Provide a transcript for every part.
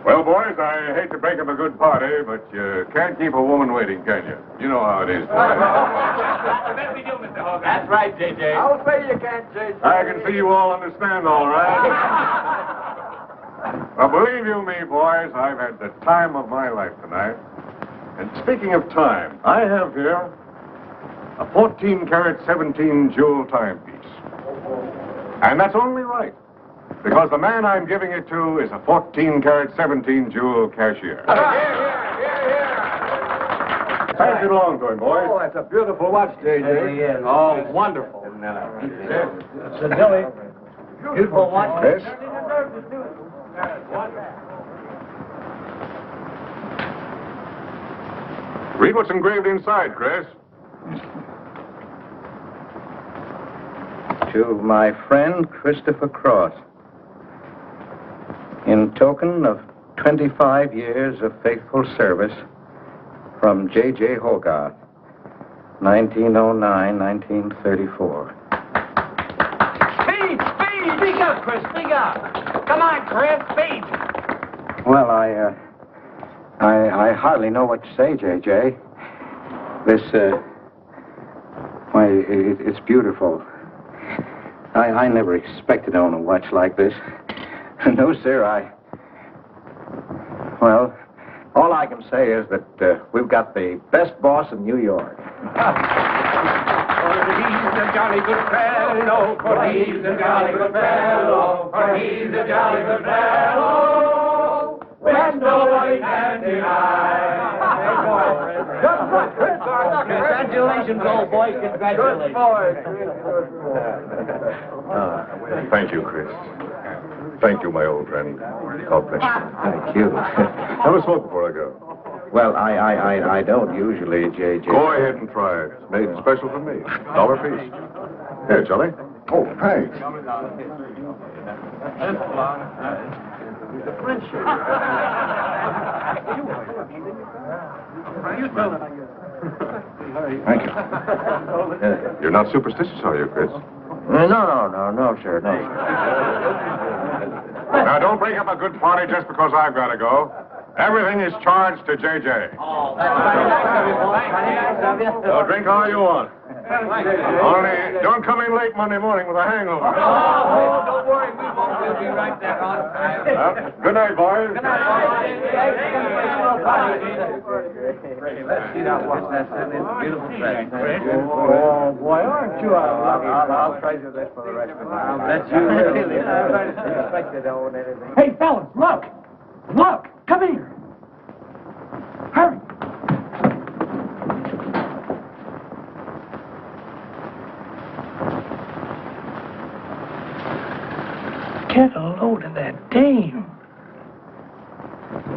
Well, boys, I hate to break up a good party, but you can't keep a woman waiting, can you? You know how it is. That's right, J.J. I'll say you can't, J.J. I can see you all understand, all right. Well, believe you me, boys, I've had the time of my life tonight. And speaking of time, I have here a 14-carat, 17-jewel timepiece. And that's only right, because the man I'm giving it to is a 14-carat, 17-jewel cashier. Pass it along to him, boys. Oh, that's a beautiful watch, J.J. Oh, wonderful. It's a Dilly. Beautiful watch. Yes? Read what's engraved inside, Chris. To my friend Christopher Cross, in token of 25 years of faithful service, from J.J. Hogarth, 1909-1934. Speed! Speak up, Chris, speak up! Come on, Chris, speed! Well, I hardly know what to say, J.J. This, why, it's beautiful. I never expected to own a watch like this. No, sir, well, all I can say is that we've got the best boss in New York. For he's a jolly good fellow, for he's a jolly good fellow, for he's a jolly good fellow, which nobody can deny. Congratulations, old boy, congratulations. Thank you, Chris. Thank you, my old friend. God bless you. Thank you. Have a smoke before I go. Well, I don't usually, J.J. Go ahead and try it. It's made special for me. $1 piece. Here, Charlie. Oh, thanks. Thank you. You're not superstitious, are you, Chris? No, sir, no. Now, don't break up a good party just because I've got to go. Everything is charged to J.J. Oh, that's right. So drink all you want. Only don't come in late Monday morning with a hangover. Oh, don't worry, we won't. We'll be right there on time. Well, good night, boys. Good night. Let's see now what's that beautiful present. Oh, boy, aren't you I'll treasure this for the rest of my life. I'll bet you. Hey, fellas, look! Look! Come here! Hurry! Get a load of that dame.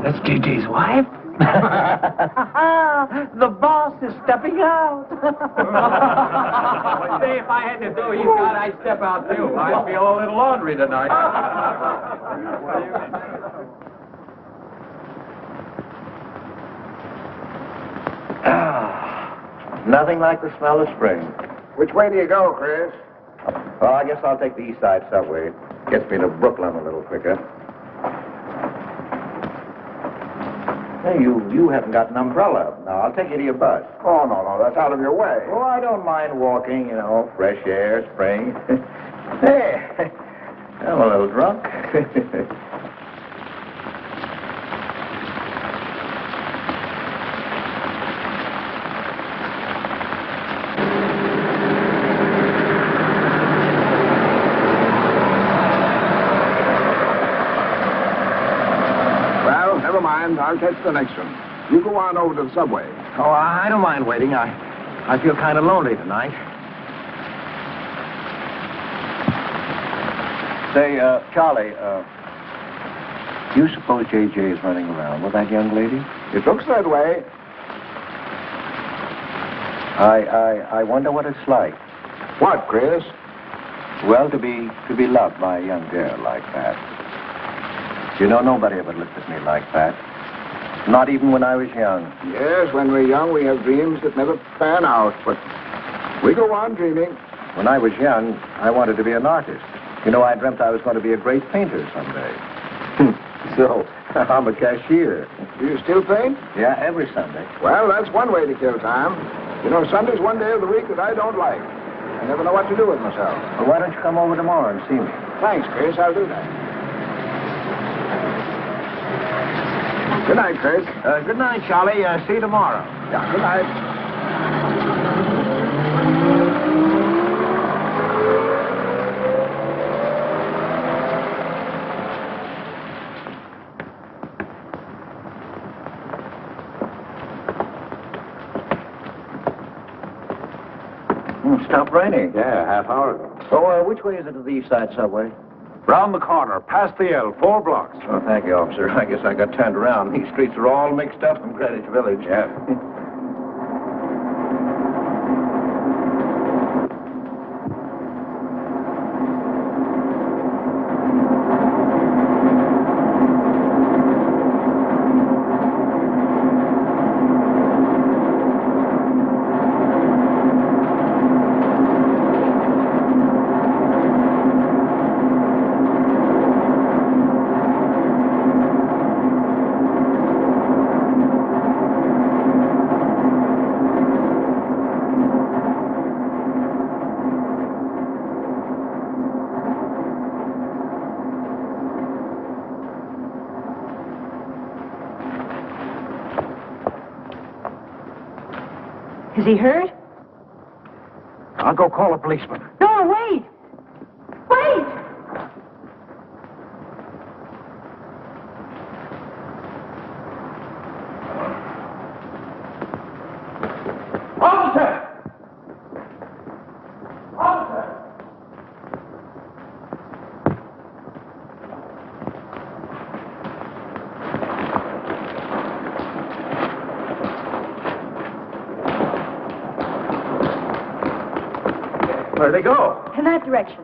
That's J.J.'s wife? The boss is stepping out. Say, if I had to do you thought I'd step out too. I feel a little laundry tonight. Nothing like the smell of spring. Which way do you go, Chris? Well, I guess I'll take the East Side subway. Gets me to Brooklyn a little quicker. Hey, you haven't got an umbrella. Now, I'll take you to your bus. Oh, no, that's out of your way. Oh, I don't mind walking, fresh air, spring. Hey, I'm a little drunk. Well, never mind. I'll catch the next one. You go on over to the subway. Oh, I don't mind waiting. I feel kind of lonely tonight. Say, Charlie, do you suppose J.J. is running around with that young lady? It looks that way. I wonder what it's like. What, Chris? Well, to be loved by a young girl like that. Nobody ever looked at me like that. Not even when I was young. Yes, when we're young, we have dreams that never pan out, but we go on dreaming. When I was young, I wanted to be an artist. You know, I dreamt I was going to be a great painter someday. So, I'm a cashier. Do you still paint? Yeah, every Sunday. Well, that's one way to kill time. You know, Sunday's one day of the week that I don't like. I never know what to do with myself. Well, why don't you come over tomorrow and see me? Thanks, Chris. I'll do that. Good night, Chris. Good night, Charlie. See you tomorrow. Yeah, good night. Stopped raining. Yeah, half hour ago. Oh, which way is it to the east side subway? Round the corner, past the L, 4 blocks. Oh, thank you, officer. I guess I got turned around. These streets are all mixed up from Greenwich Village. Yeah. Is he hurt? I'll go call a policeman. No, wait! Wait! Officer! Officer! Where'd they go? In that direction.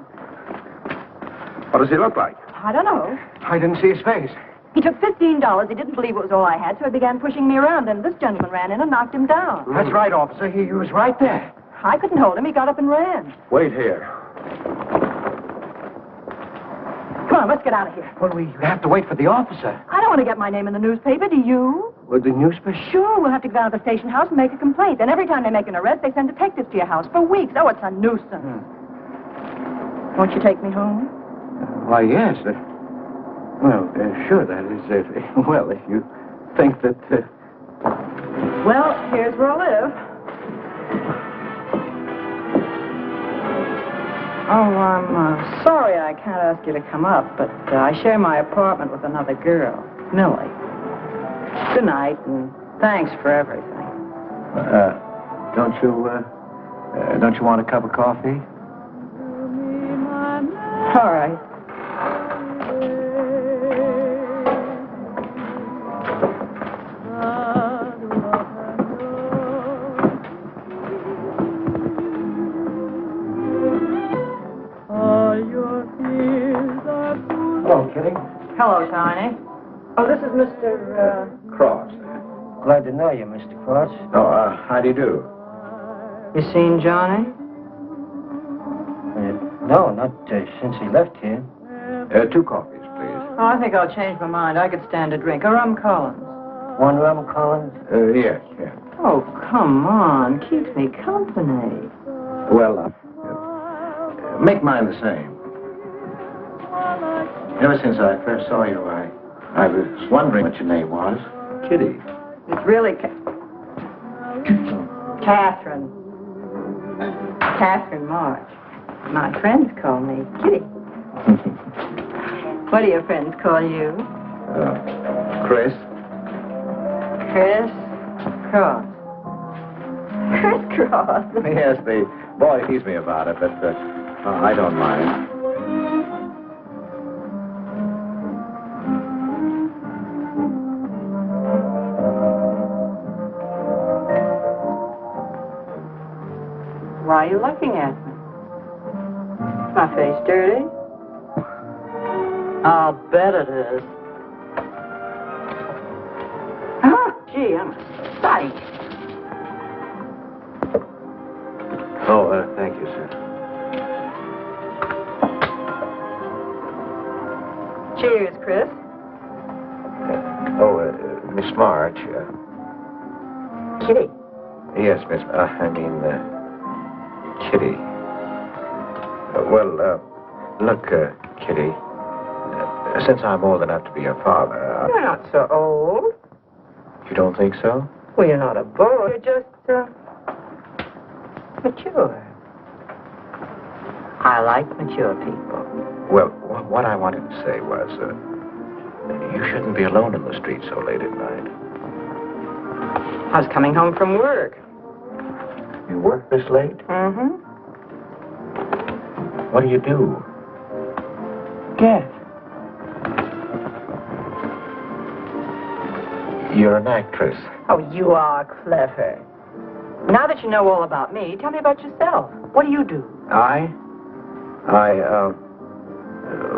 What does he look like? I don't know. I didn't see his face. He took $15. He didn't believe it was all I had, so he began pushing me around, and this gentleman ran in and knocked him down. That's right, officer. He was right there. I couldn't hold him. He got up and ran. Wait here. Come on, let's get out of here. Well, we have to wait for the officer. I don't want to get my name in the newspaper, do you? With the newspaper? Sure, we'll have to go down to the station house and make a complaint. And every time they make an arrest, they send detectives to your house for weeks. Oh, it's a nuisance. Won't you take me home? Why, yes. Sure, that is if you think that... Well, here's where I live. Oh, I'm sorry I can't ask you to come up, but I share my apartment with another girl, Millie. Good night, and thanks for everything. Don't you want a cup of coffee? All right. Hello, Kitty. Hello, Tiny. Oh, this is Mr. Cross. Glad to know you, Mr. Cross. Oh, how do you do? You seen Johnny? No, not since he left here. 2 coffees, please. Oh, I think I'll change my mind. I could stand a drink. A rum Collins. One rum, Collins? Yes. Oh, come on. Keeps me company. Well, make mine the same. Ever since I first saw you, I was wondering what your name was. Kitty. It's really Catherine. Catherine March. My friends call me Kitty. What do your friends call you? Chris. Chris Cross. Chris Cross. Yes, the boy teased me about it, but I don't mind. Why are you looking at me? Is my face dirty? I'll bet it is. Oh, gee, I'm a sight. Oh, thank you, sir. Cheers, Chris. Miss March. Kitty. Yes, Miss. Kitty. Look, Kitty. Since I'm old enough to be your father. You're not so old. You don't think so? Well, you're not a boy. You're just, mature. I like mature people. Well, what I wanted to say was, you shouldn't be alone in the street so late at night. I was coming home from work. You work this late? Mm-hmm. What do you do? Guess. You're an actress. Oh, you are clever. Now that you know all about me, tell me about yourself. What do you do?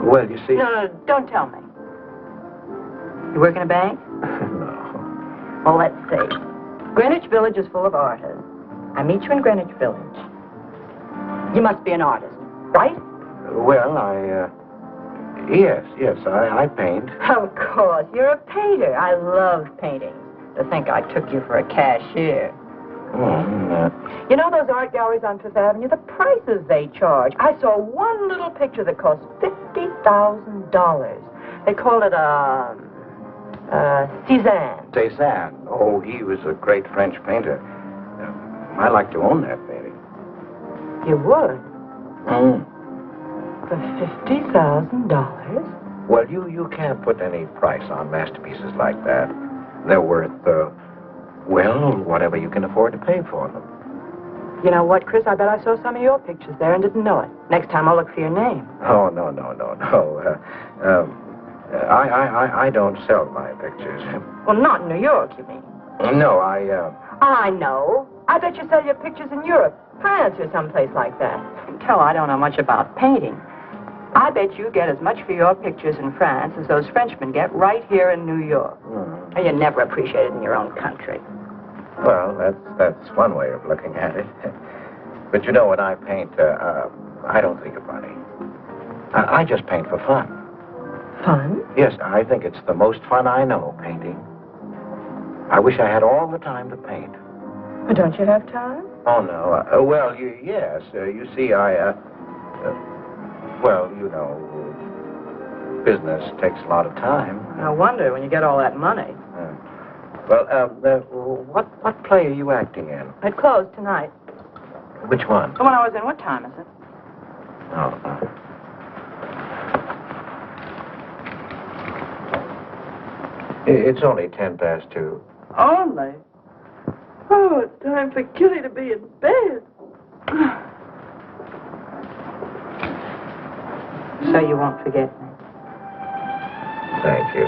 Well, you see... No, don't tell me. You work in a bank? No. Well, let's see. Greenwich Village is full of artists. I meet you in Greenwich Village. You must be an artist, right? Well, Yes, I paint. Of course. You're a painter. I love painting. To think I took you for a cashier. You know those art galleries on Fifth Avenue? The prices they charge. I saw one little picture that cost $50,000. They call it Cézanne. Cézanne. Oh, he was a great French painter. I'd like to own that painting. You would? For $50,000? Well, you can't put any price on masterpieces like that. They're worth, whatever you can afford to pay for them. You know what, Chris? I bet I saw some of your pictures there and didn't know it. Next time I'll look for your name. Oh, no. I don't sell my pictures. Well, not in New York, you mean? No, I know. I bet you sell your pictures in Europe, France, or someplace like that. Tell I don't know much about painting. I bet you get as much for your pictures in France as those Frenchmen get right here in New York. And you're never appreciated in your own country. Well, that's one way of looking at it. But you know, when I paint, I don't think of money. I just paint for fun. Fun? Yes, I think it's the most fun I know, painting. I wish I had all the time to paint. But don't you have time? Oh, no. Yes. You see, business takes a lot of time. No wonder when you get all that money. What play are you acting in? It closed tonight. Which one? The one I was in. What time is it? Oh. It's only 2:10. Only? Oh, it's time for Kitty to be in bed. So you won't forget me? Thank you.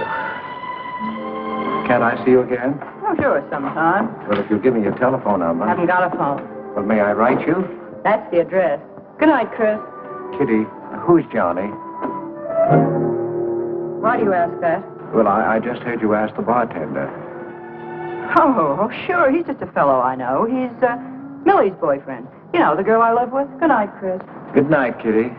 Can't I see you again? Oh, sure, sometime. Well, if you'll give me your telephone number. Haven't got a phone. Well, may I write you? That's the address. Good night, Chris. Kitty, who's Johnny? Why do you ask that? Well, I just heard you ask the bartender. Oh, sure. He's just a fellow I know. He's Millie's boyfriend. You know, the girl I live with. Good night, Chris. Good night, Kitty.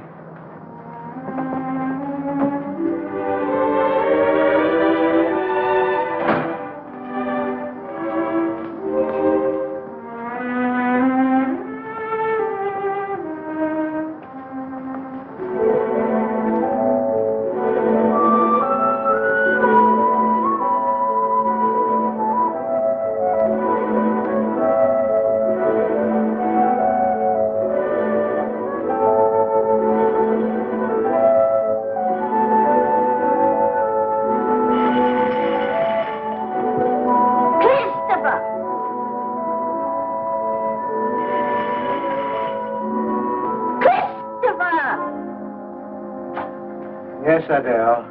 Yes, Adele.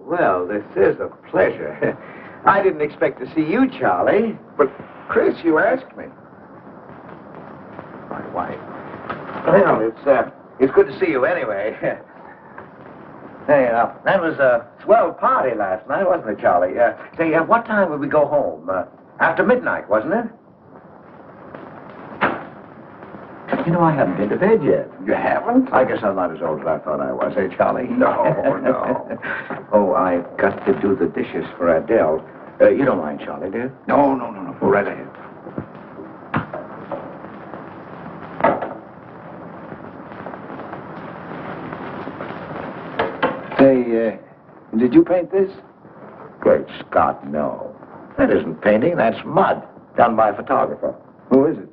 Well, this is a pleasure. I didn't expect to see you, Charlie. But, Chris, you asked me. My wife. Well, it's good to see you anyway. Hey, that was swell party last night, wasn't it, Charlie? Say, what time would we go home? After midnight, wasn't it? You know, I haven't been to bed yet. You haven't? I guess I'm not as old as I thought I was, eh, Charlie? No, no. Oh, I've got to do the dishes for Adele. You don't mind, Charlie, do you? No. Go right ahead. Say, did you paint this? Great Scott, no. That isn't painting, that's mud. Done by a photographer. Who is it?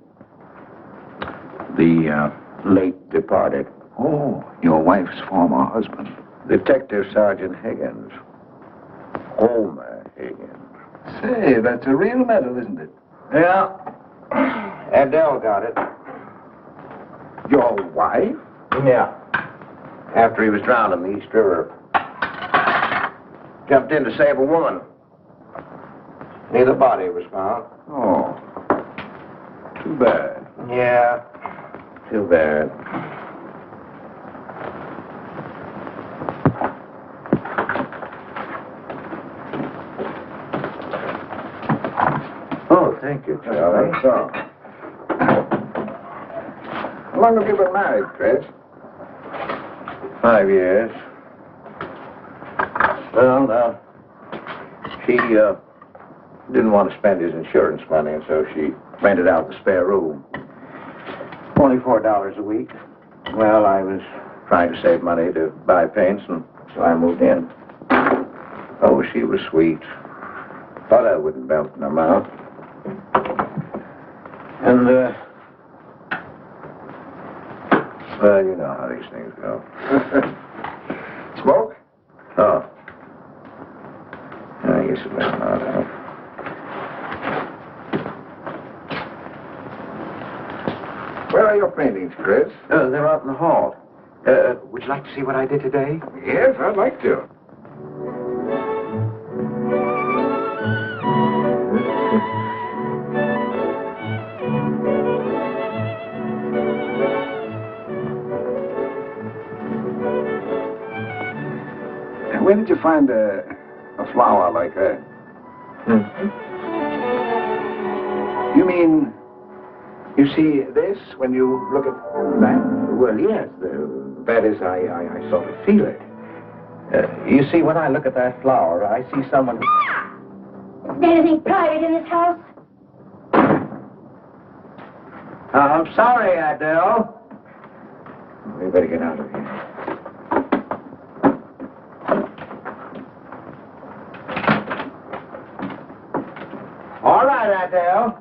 The late departed. Oh, your wife's former husband. Detective Sergeant Higgins. Homer Higgins. Say, that's a real medal, isn't it? Yeah. Adele got it. Your wife? Yeah. After he was drowned in the East River. Jumped in to save a woman. Neither body was found. Oh. Too bad. Yeah. Too bad. Oh, thank you, Charlie. So. How long have you been married, Chris? 5 years. Well, now, she didn't want to spend his insurance money, and so she rented out the spare room. Only $4 a week. Well, I was trying to save money to buy paints, and so I moved in. Oh, she was sweet. Thought I wouldn't melt in her mouth. And, well, you know how these things go. Smoke? Oh. I guess it doesn't matter. Where are your paintings, Chris? They're out in the hall. Would you like to see what I did today? Yes, I'd like to. Where did you find a flower like that? You mean, you see this when you look at that? Well, yes. That is, I sort of feel it. You see, when I look at that flower, I see someone... Is there anything private in this house? I'm sorry, Adele. We better get out of here. All right, Adele.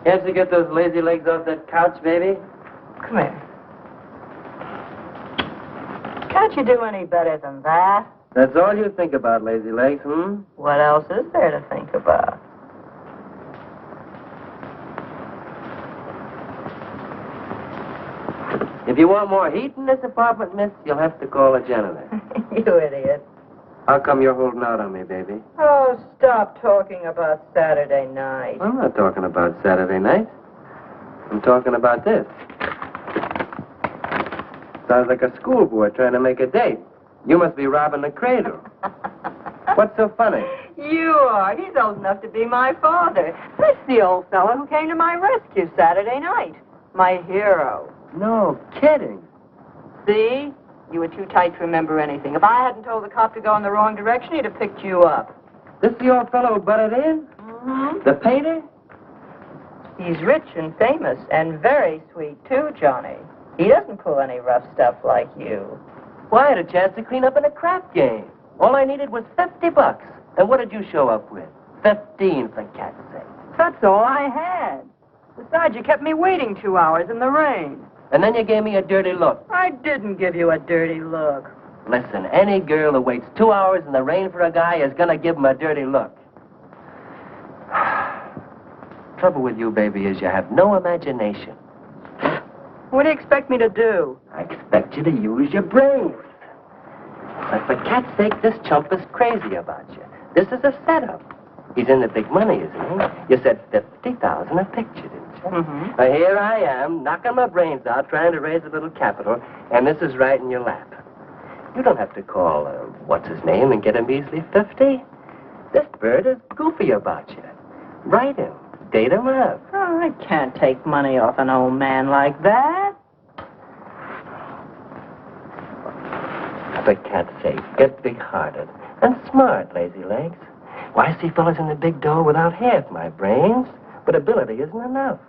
Can't you get those lazy legs off that couch, baby? Come here. Can't you do any better than that? That's all you think about, lazy legs, hmm? What else is there to think about? If you want more heat in this apartment, miss, you'll have to call a janitor. You idiot. How come you're holding out on me, baby? Oh, stop talking about Saturday night. I'm not talking about Saturday night. I'm talking about this. Sounds like a schoolboy trying to make a date. You must be robbing the cradle. What's so funny? You are. He's old enough to be my father. That's the old fellow who came to my rescue Saturday night. My hero. No kidding. See? You were too tight to remember anything. If I hadn't told the cop to go in the wrong direction, he'd have picked you up. This the old fellow who butted in? Mm-hmm. The painter? He's rich and famous and very sweet, too, Johnny. He doesn't pull any rough stuff like you. Well, I had a chance to clean up in a crap game. All I needed was $50. And what did you show up with? 15, for cat's sake. That's all I had. Besides, you kept me waiting 2 hours in the rain. And then you gave me a dirty look. I didn't give you a dirty look. Listen, any girl who waits 2 hours in the rain for a guy is gonna give him a dirty look. Trouble with you, baby, is you have no imagination. What do you expect me to do? I expect you to use your brains. But for cat's sake, this chump is crazy about you. This is a setup. He's in the big money, isn't he? You said 50,000 a picture, didn't you? Mm-hmm. Now, here I am, knocking my brains out, trying to raise a little capital, and this is right in your lap. You don't have to call, what's his name, and get a measly 50. This bird is goofy about you. Write him. Date him up. Oh, I can't take money off an old man like that. For cat's sake, get big-hearted and smart, lazy legs. Why, I see fellas in the big door without half my brains, but ability isn't enough.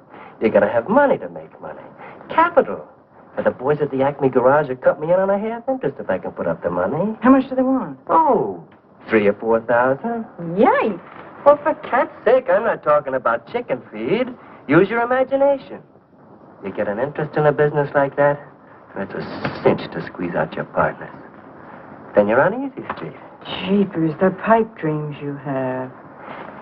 You gotta have money to make money. Capital. And the boys at the Acme garage will cut me in on a half interest if I can put up the money. How much do they want? Oh, 3,000 or 4,000. Yikes. Well, for cat's sake, I'm not talking about chicken feed. Use your imagination. You get an interest in a business like that, and it's a cinch to squeeze out your partners. Then you're on easy street. Jeepers, the pipe dreams you have.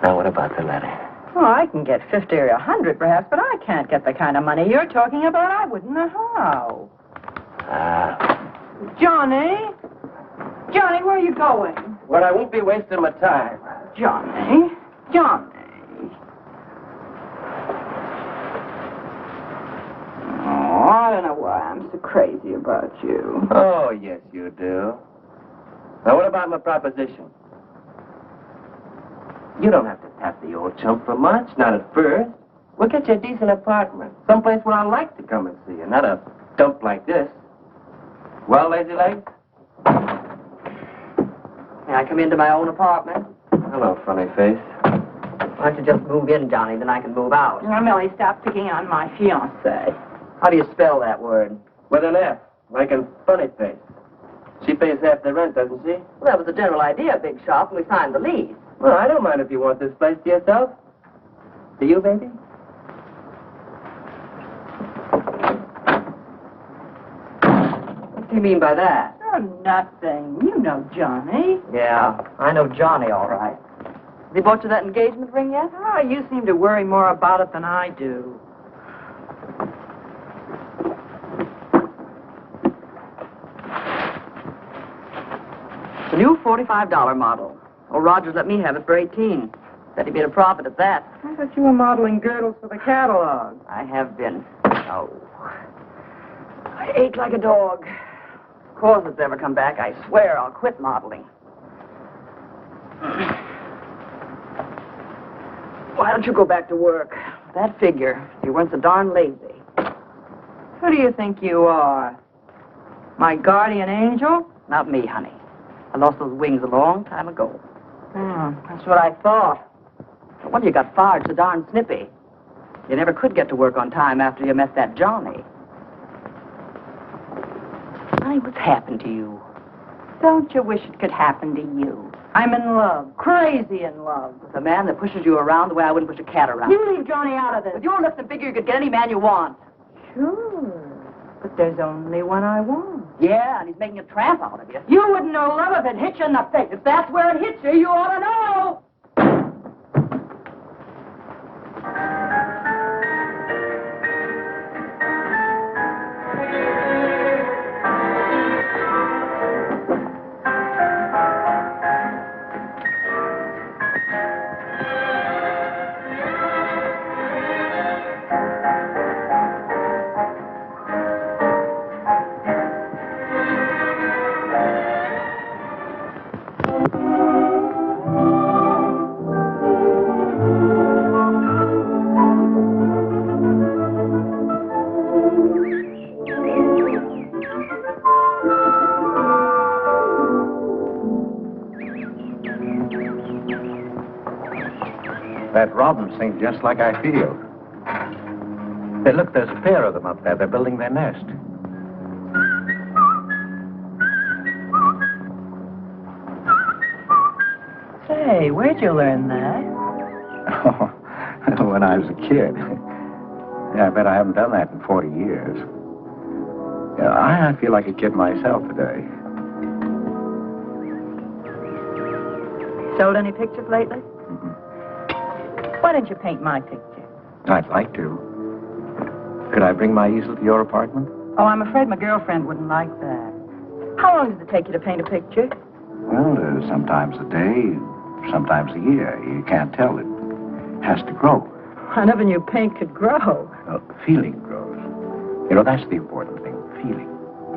Now, what about the letter? Well, I can get 50 or 100 perhaps, but I can't get the kind of money you're talking about. I wouldn't know how. Johnny? Johnny, where are you going? Well, I won't be wasting my time. Johnny? Johnny? Oh, I don't know why I'm so crazy about you. Oh, yes, you do. Now, what about my proposition? You don't have to tap the old chump for much, not at first. We'll get you a decent apartment, someplace where I like to come and see you, not a dump like this. Well, lazy legs? May I come into my own apartment? Hello, funny face. Why don't you just move in, Johnny, then I can move out. Now, Millie, stop picking on my fiancée. How do you spell that word? With an F, like in funny face. She pays half the rent, doesn't she? Well, that was the general idea, Big Shop, when we signed the lease. Well, I don't mind if you want this place to yourself. Do you, baby? What do you mean by that? Oh, nothing. You know Johnny. Yeah, I know Johnny, all right. Has he bought you that engagement ring yet? Oh, you seem to worry more about it than I do. It's a new $45 model. Well, Rogers let me have it for 18. Said he made a profit at that. I thought you were modeling girdles for the catalog. I have been. Oh. I ache like a dog. If corsets ever come back, I swear I'll quit modeling. Why don't you go back to work? That figure, you weren't so darn lazy. Who do you think you are? My guardian angel? Not me, honey. I lost those wings a long time ago. That's what I thought. No wonder you got fired so darn snippy. You never could get to work on time after you met that Johnny. Honey, what's happened to you? Don't you wish it could happen to you? I'm in love, crazy in love, with a man that pushes you around the way I wouldn't push a cat around. You leave Johnny out of this. With your lips and figure, you could get any man you want. Sure, but there's only one I want. Yeah, and he's making a tramp out of you. You wouldn't know love if it hit you in the face. If that's where it hits you, you ought to know. That robin sings just like I feel. Hey, look, there's a pair of them up there. They're building their nest. Say, where'd you learn that? Oh, when I was a kid. Yeah, I bet I haven't done that in 40 years. Yeah, I feel like a kid myself today. Sold any pictures lately? Why don't you paint my picture? I'd like to. Could I bring my easel to your apartment? Oh, I'm afraid my girlfriend wouldn't like that. How long does it take you to paint a picture? Well, sometimes a day, sometimes a year. You can't tell. It has to grow. I never knew paint could grow. Feeling grows. You know, that's the important thing, feeling.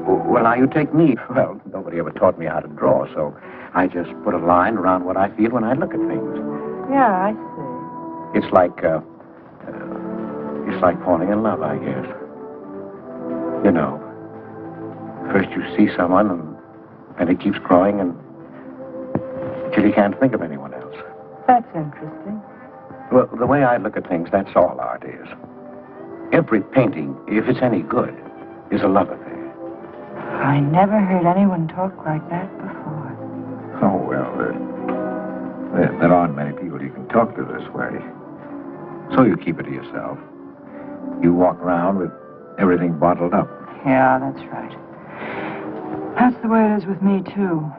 Well, now you take me. Well, nobody ever taught me how to draw, so I just put a line around what I feel when I look at things. Yeah, I see. It's like falling in love, I guess. You know, first you see someone, and it keeps growing, until you can't think of anyone else. That's interesting. Well, the way I look at things, that's all art is. Every painting, if it's any good, is a love affair. I never heard anyone talk like that before. Oh, well, there aren't many people you can talk to this way. So you keep it to yourself. You walk around with everything bottled up. Yeah, that's right. That's the way it is with me, too.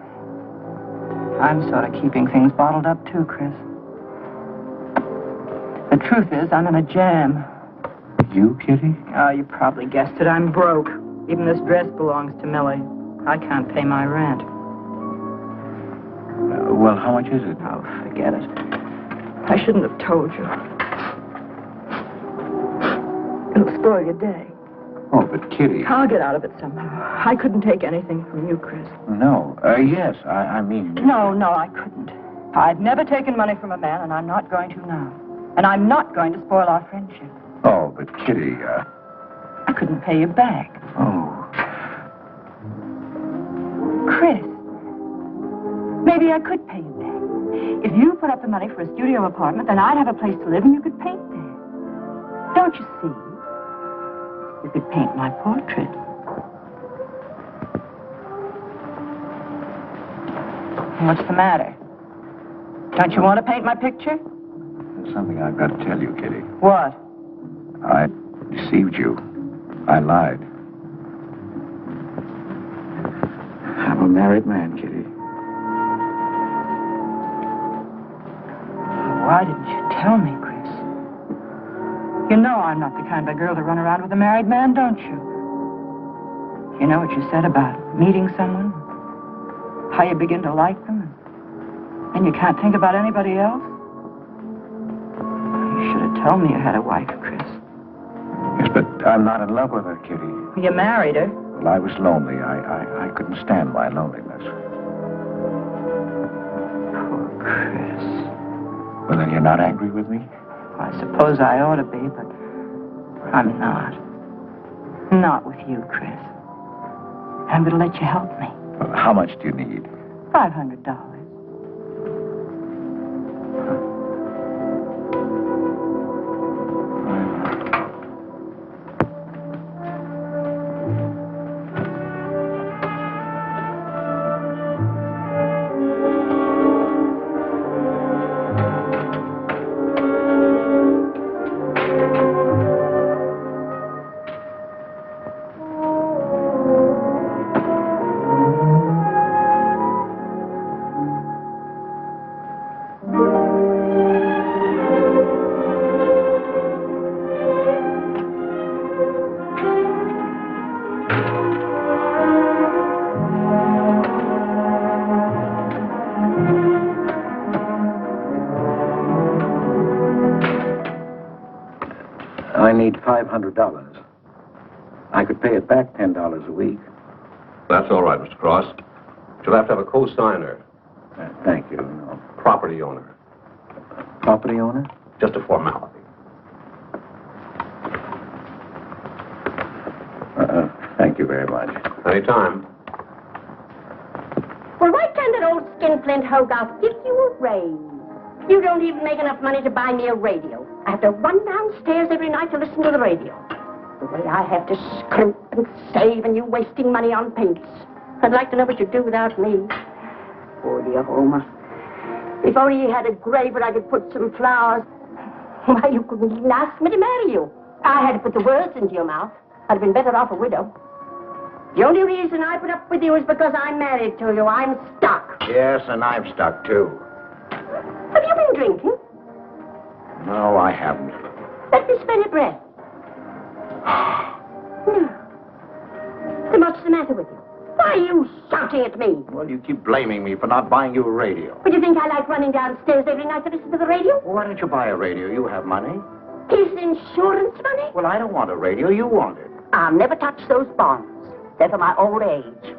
I'm sort of keeping things bottled up, too, Chris. The truth is, I'm in a jam. You, Kitty? Oh, you probably guessed it. I'm broke. Even this dress belongs to Millie. I can't pay my rent. Well, how much is it? Oh, forget it. I shouldn't have told you. It'll spoil your day. Oh, but Kitty... I'll get out of it somehow. I couldn't take anything from you, Chris. No. Yes, I mean... No, I couldn't. I've never taken money from a man, and I'm not going to now. And I'm not going to spoil our friendship. Oh, but Kitty, I couldn't pay you back. Oh. Chris, maybe I could pay you back. If you put up the money for a studio apartment, then I'd have a place to live and you could paint there. Don't you see? You could paint my portrait. What's the matter? Don't you want to paint my picture? There's something I've got to tell you, Kitty. What? I deceived you. I lied. I'm a married man, Kitty. Why didn't you tell me, Chris? You know I'm not the kind of girl to run around with a married man, don't you? You know what you said about meeting someone? How you begin to like them, and you can't think about anybody else? You should have told me you had a wife, Chris. Yes, but I'm not in love with her, Kitty. You married her. Well, I was lonely. I couldn't stand my loneliness. Poor Chris. Well, then you're not angry with me? I suppose I ought to be, but I'm not. Not with you, Chris. I'm going to let you help me. Well, how much do you need? $500. I need $500. I could pay it back $10 a week. That's all right, Mr. Cross. You'll have to have a co-signer. Thank you. No. Property owner. Property owner? Just a formality. Thank you very much. Anytime. Well, why can't that old skinflint Hogarth give you a raise? You don't even make enough money to buy me a radio. I have to run downstairs every night to listen to the radio. The way I have to scrimp and save and you wasting money on paints. I'd like to know what you'd do without me. Poor dear Homer. If only you had a grave where I could put some flowers. Why, you couldn't even ask me to marry you. I had to put the words into your mouth. I'd have been better off a widow. The only reason I put up with you is because I'm married to you. I'm stuck. Yes, and I'm stuck, too. Have you been drinking? No, I haven't. Let me smell your breath. No. Then what's the matter with you? Why are you shouting at me? Well, you keep blaming me for not buying you a radio. But you think I like running downstairs every night to listen to the radio? Well, why don't you buy a radio? You have money. Is insurance money? Well, I don't want a radio. You want it. I'll never touch those bonds. They're for my old age.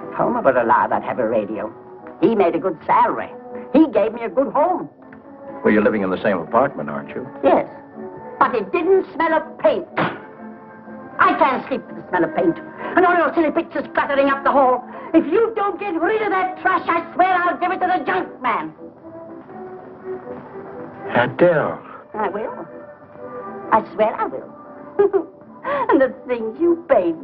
If Homer were alive, I'd have a radio. He made a good salary. He gave me a good home. Well, you're living in the same apartment, aren't you? Yes, but it didn't smell of paint. I can't sleep with the smell of paint. And all your silly pictures cluttering up the hall. If you don't get rid of that trash, I swear I'll give it to the junk man. Adele. I will. I swear I will. And the things you paint.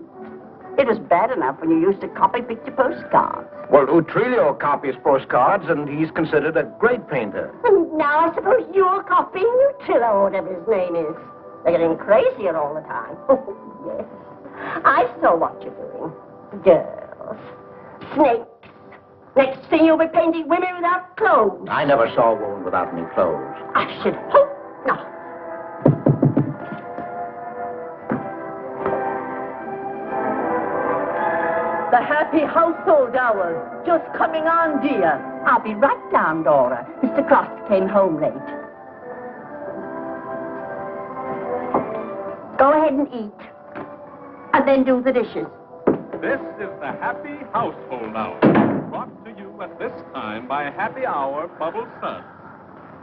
It was bad enough when you used to copy picture postcards. Well, Utrillo copies postcards, and he's considered a great painter. And now I suppose you're copying Utrillo, or whatever his name is. They're getting crazier all the time. Yes. I saw what you're doing. Girls. Snakes. Next thing you'll be painting women without clothes. I never saw a woman without any clothes. I should hope not. The happy household hours. Just coming on, dear. I'll be right down, Dora. Mr. Cross came home late. Go ahead and eat. And then do the dishes. This is the Happy Household Hour, brought to you at this time by Happy Hour Bubble Suds.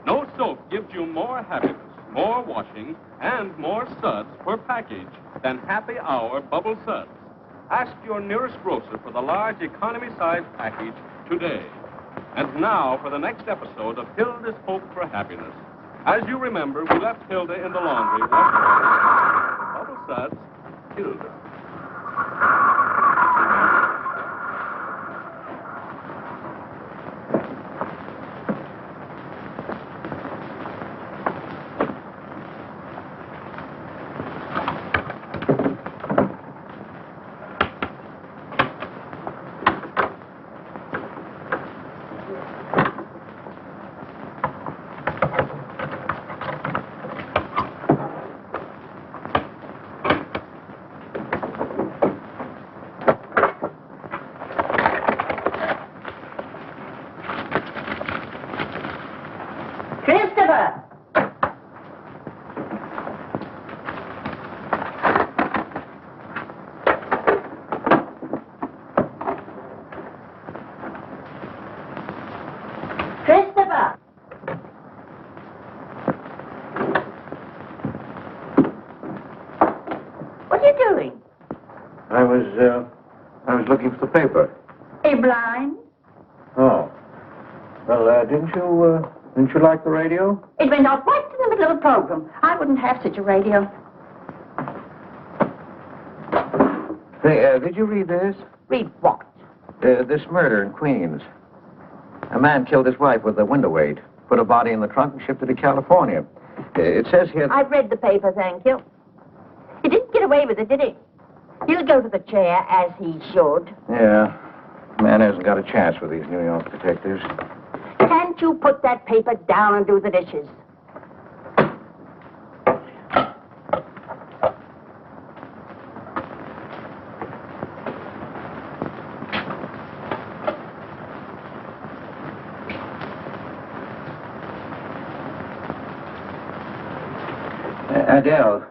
No soap gives you more happiness, more washing, and more suds per package than Happy Hour Bubble Suds. Ask your nearest grocer for the large economy-size package today. And now for the next episode of Hilda's Hope for Happiness. As you remember, we left Hilda in the laundry. Bubble Suds, Hilda. Christopher! Christopher! What are you doing? I was looking for the paper. Are you blind? Oh. Well, didn't you like the radio? It went off right in the middle of a program. I wouldn't have such a radio. Say, did you read this? Read what? This murder in Queens. A man killed his wife with a window weight, put a body in the trunk and shipped it to California. It says here... I've read the paper, thank you. He didn't get away with it, did he? He'll go to the chair, as he should. Yeah. Man hasn't got a chance with these New York detectives. Can't you put that paper down and do the dishes? Adele,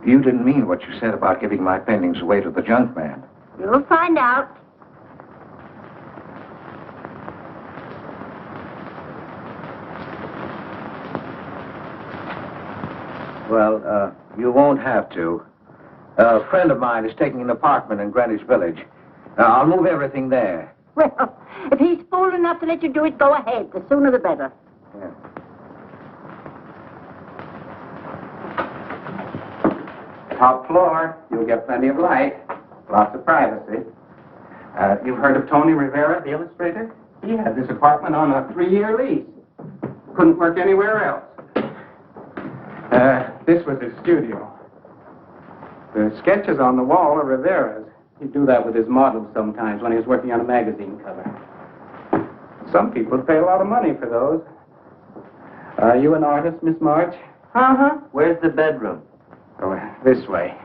you didn't mean what you said about giving my paintings away to the junk man. You'll find out. Well, you won't have to. A friend of mine is taking an apartment in Greenwich Village. I'll move everything there. Well, if he's fool enough to let you do it, go ahead. The sooner the better. Yeah. Top floor. You'll get plenty of light. Lots of privacy. You've heard of Tony Rivera, the illustrator? He had this apartment on a 3-year lease. Couldn't work anywhere else. This was his studio. The sketches on the wall are Rivera's. He'd do that with his models sometimes when he was working on a magazine cover. Some people pay a lot of money for those. Are you an artist, Miss March? Uh-huh. Where's the bedroom? Oh, this way.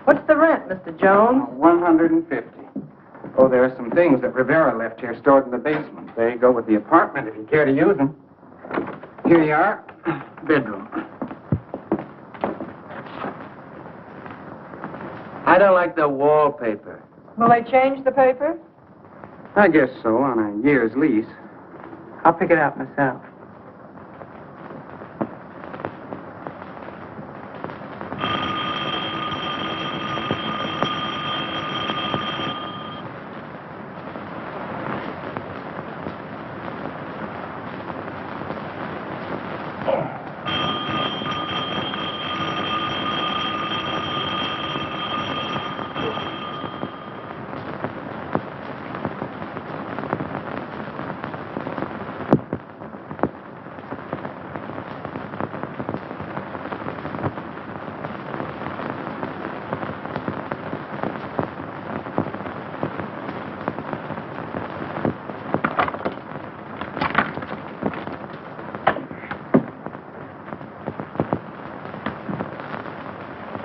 What's the rent, Mr. Jones? $150. Oh, there are some things that Rivera left here stored in the basement. They go with the apartment if you care to use them. Here you are. Bedroom. I don't like the wallpaper. Will they change the paper? I guess so, on a year's lease. I'll pick it out myself.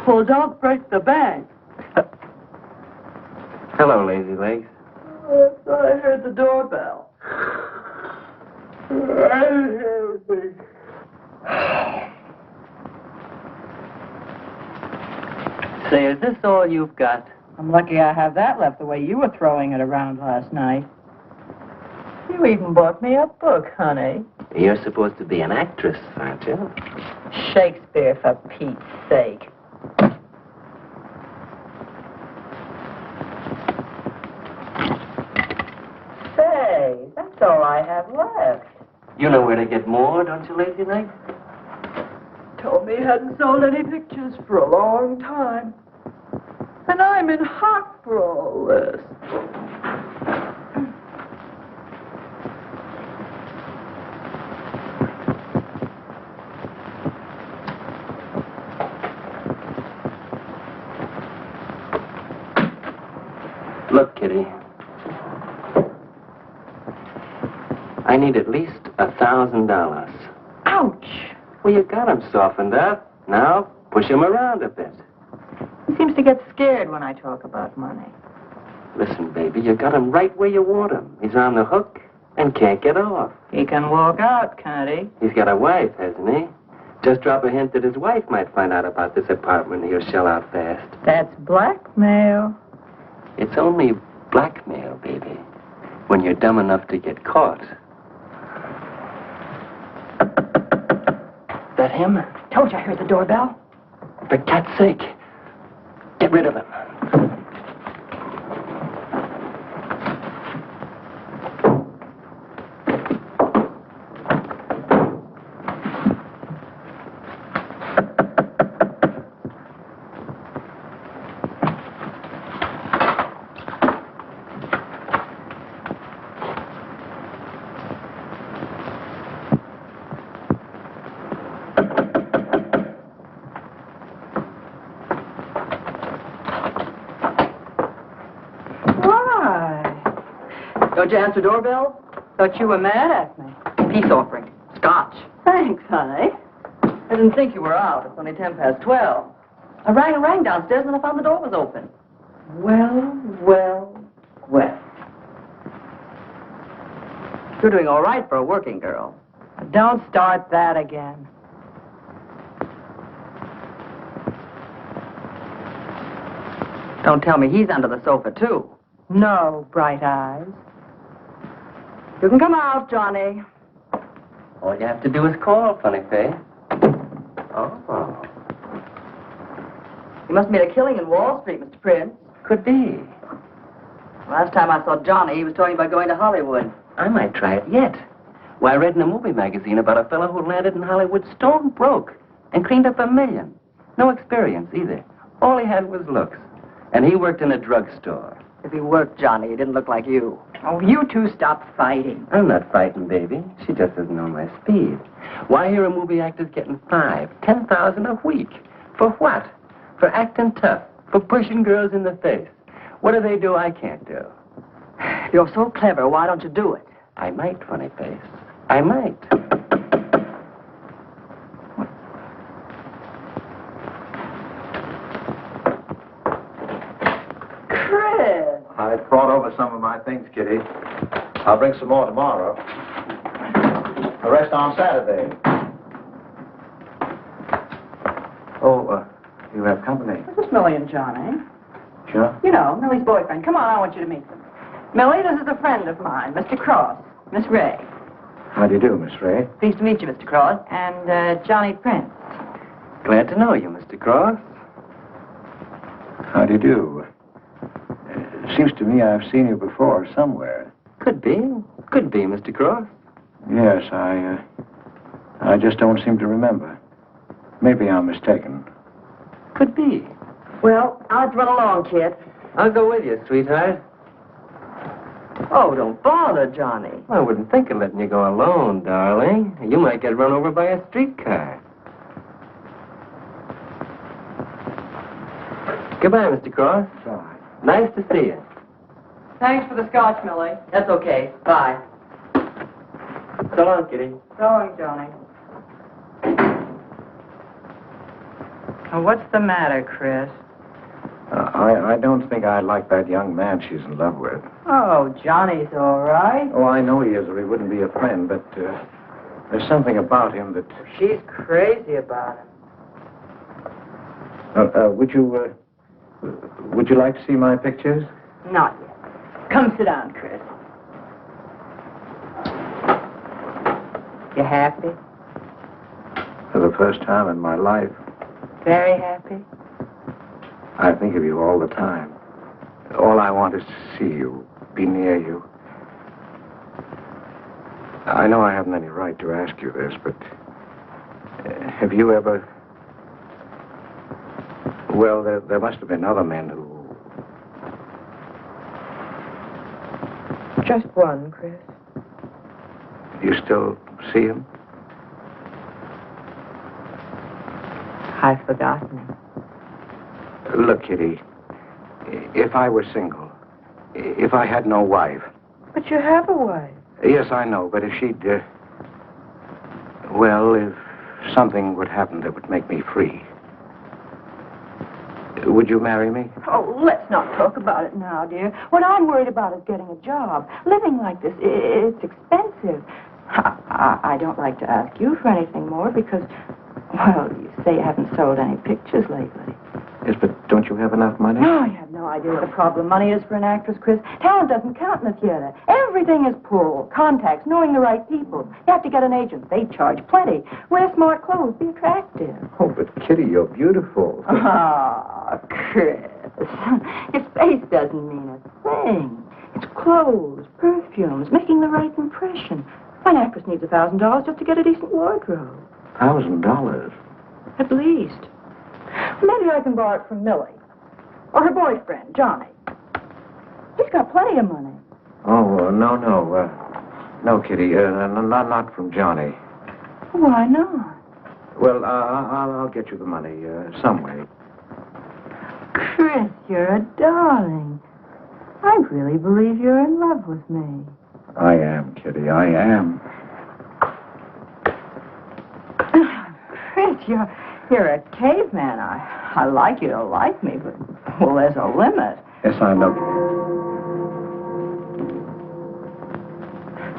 Well, don't break the bank. Hello, Lazy Legs. I heard the doorbell. I didn't hear anything. Say, is this all you've got? I'm lucky I have that left the way you were throwing it around last night. You even bought me a book, honey. You're supposed to be an actress, aren't you? Shakespeare, for Pete's sake. Say, that's all I have left. You know where to get more, don't you, Lazy Legs? Told me he hadn't sold any pictures for a long time. And I'm in hock for all this. Look, Kitty. I need at least $1,000. Ouch! Well, you got him softened up. Now, push him around a bit. He seems to get scared when I talk about money. Listen, baby, you got him right where you want him. He's on the hook and can't get off. He can walk out, can't he? He's got a wife, hasn't he? Just drop a hint that his wife might find out about this apartment and he'll shell out fast. That's blackmail. It's only blackmail, baby, when you're dumb enough to get caught. That him? Told you I heard the doorbell. For cat's sake, get rid of him. Don't you answer doorbell? Thought you were mad at me. Peace offering. Scotch. Thanks, honey. I didn't think you were out. It's only 12:10. I rang downstairs and I found the door was open. Well. You're doing all right for a working girl. Don't start that again. Don't tell me he's under the sofa, too. No, bright eyes. You can come out, Johnny. All you have to do is call, funny face. Oh. You must have made a killing in Wall Street, Mr. Prince. Could be. Last time I saw Johnny, he was talking about going to Hollywood. I might try it yet. Well, I read in a movie magazine about a fellow who landed in Hollywood stone broke and cleaned up $1 million. No experience either. All he had was looks. And he worked in a drugstore. If he worked Johnny, he didn't look like you. Oh, you two stop fighting. I'm not frightened, baby. She just doesn't know my speed. Why here a movie actor's getting $5,000-$10,000 a week? For what? For acting tough. For pushing girls in the face. What do they do I can't do? You're so clever. Why don't you do it? I might, funny face. I might. Chris! I brought over some of my things, Kitty. I'll bring some more tomorrow. The rest on Saturday. Oh, you have company. This is Millie and Johnny. Sure. You know, Millie's boyfriend. Come on, I want you to meet them. Millie, this is a friend of mine, Mr. Cross. Miss Ray. How do you do, Miss Ray? Pleased to meet you, Mr. Cross. And Johnny Prince. Glad to know you, Mr. Cross. How do you do? Seems to me I've seen you before somewhere. Could be. Could be, Mr. Cross. Yes, I just don't seem to remember. Maybe I'm mistaken. Could be. Well, I'll have to run along, kid. I'll go with you, sweetheart. Oh, don't bother, Johnny. I wouldn't think of letting you go alone, darling. You might get run over by a streetcar. Goodbye, Mr. Cross. Bye. Nice to see you. Thanks for the scotch, Millie. That's okay. Bye. So long, Kitty. So long, Johnny. Oh, what's the matter, Chris? I don't think I like that young man she's in love with. Oh, Johnny's all right. Oh, I know he is, or he wouldn't be a friend, but there's something about him that... She's crazy about him. Would you like to see my pictures? Not yet. Come sit down, Chris. You happy? For the first time in my life, Very happy? I think of you all the time. All I want is to see you, be near you. I know I haven't any right to ask you this, but have you ever... Well, there must have been other men who... Just one, Chris. You still see him? I've forgotten him. Look, Kitty, if I were single, if I had no wife... But you have a wife. Yes, I know, but if she'd... well, if something would happen that would make me free... Would you marry me? Oh, let's not talk about it now, dear. What I'm worried about is getting a job. Living like this, it's expensive. I don't like to ask you for anything more because, well, you say you haven't sold any pictures lately. Yes, but don't you have enough money? No, you have no idea what a problem money is for an actress, Chris. Talent doesn't count in the theater. Everything is pull, contacts, knowing the right people. You have to get an agent. They charge plenty. Wear smart clothes. Be attractive. Oh, but Kitty, you're beautiful. Ah, Chris. Your face doesn't mean a thing. It's clothes, perfumes, making the right impression. An actress needs $1,000 just to get a decent wardrobe. $1,000? At least. Maybe I can borrow it from Millie. Or her boyfriend, Johnny. He's got plenty of money. Oh, no. No, Kitty, not from Johnny. Why not? Well, I'll get you the money some way. Chris, you're a darling. I really believe you're in love with me. I am, Kitty, I am. Chris, you're a caveman. I like you to like me, but, well, there's a limit. Yes, I know.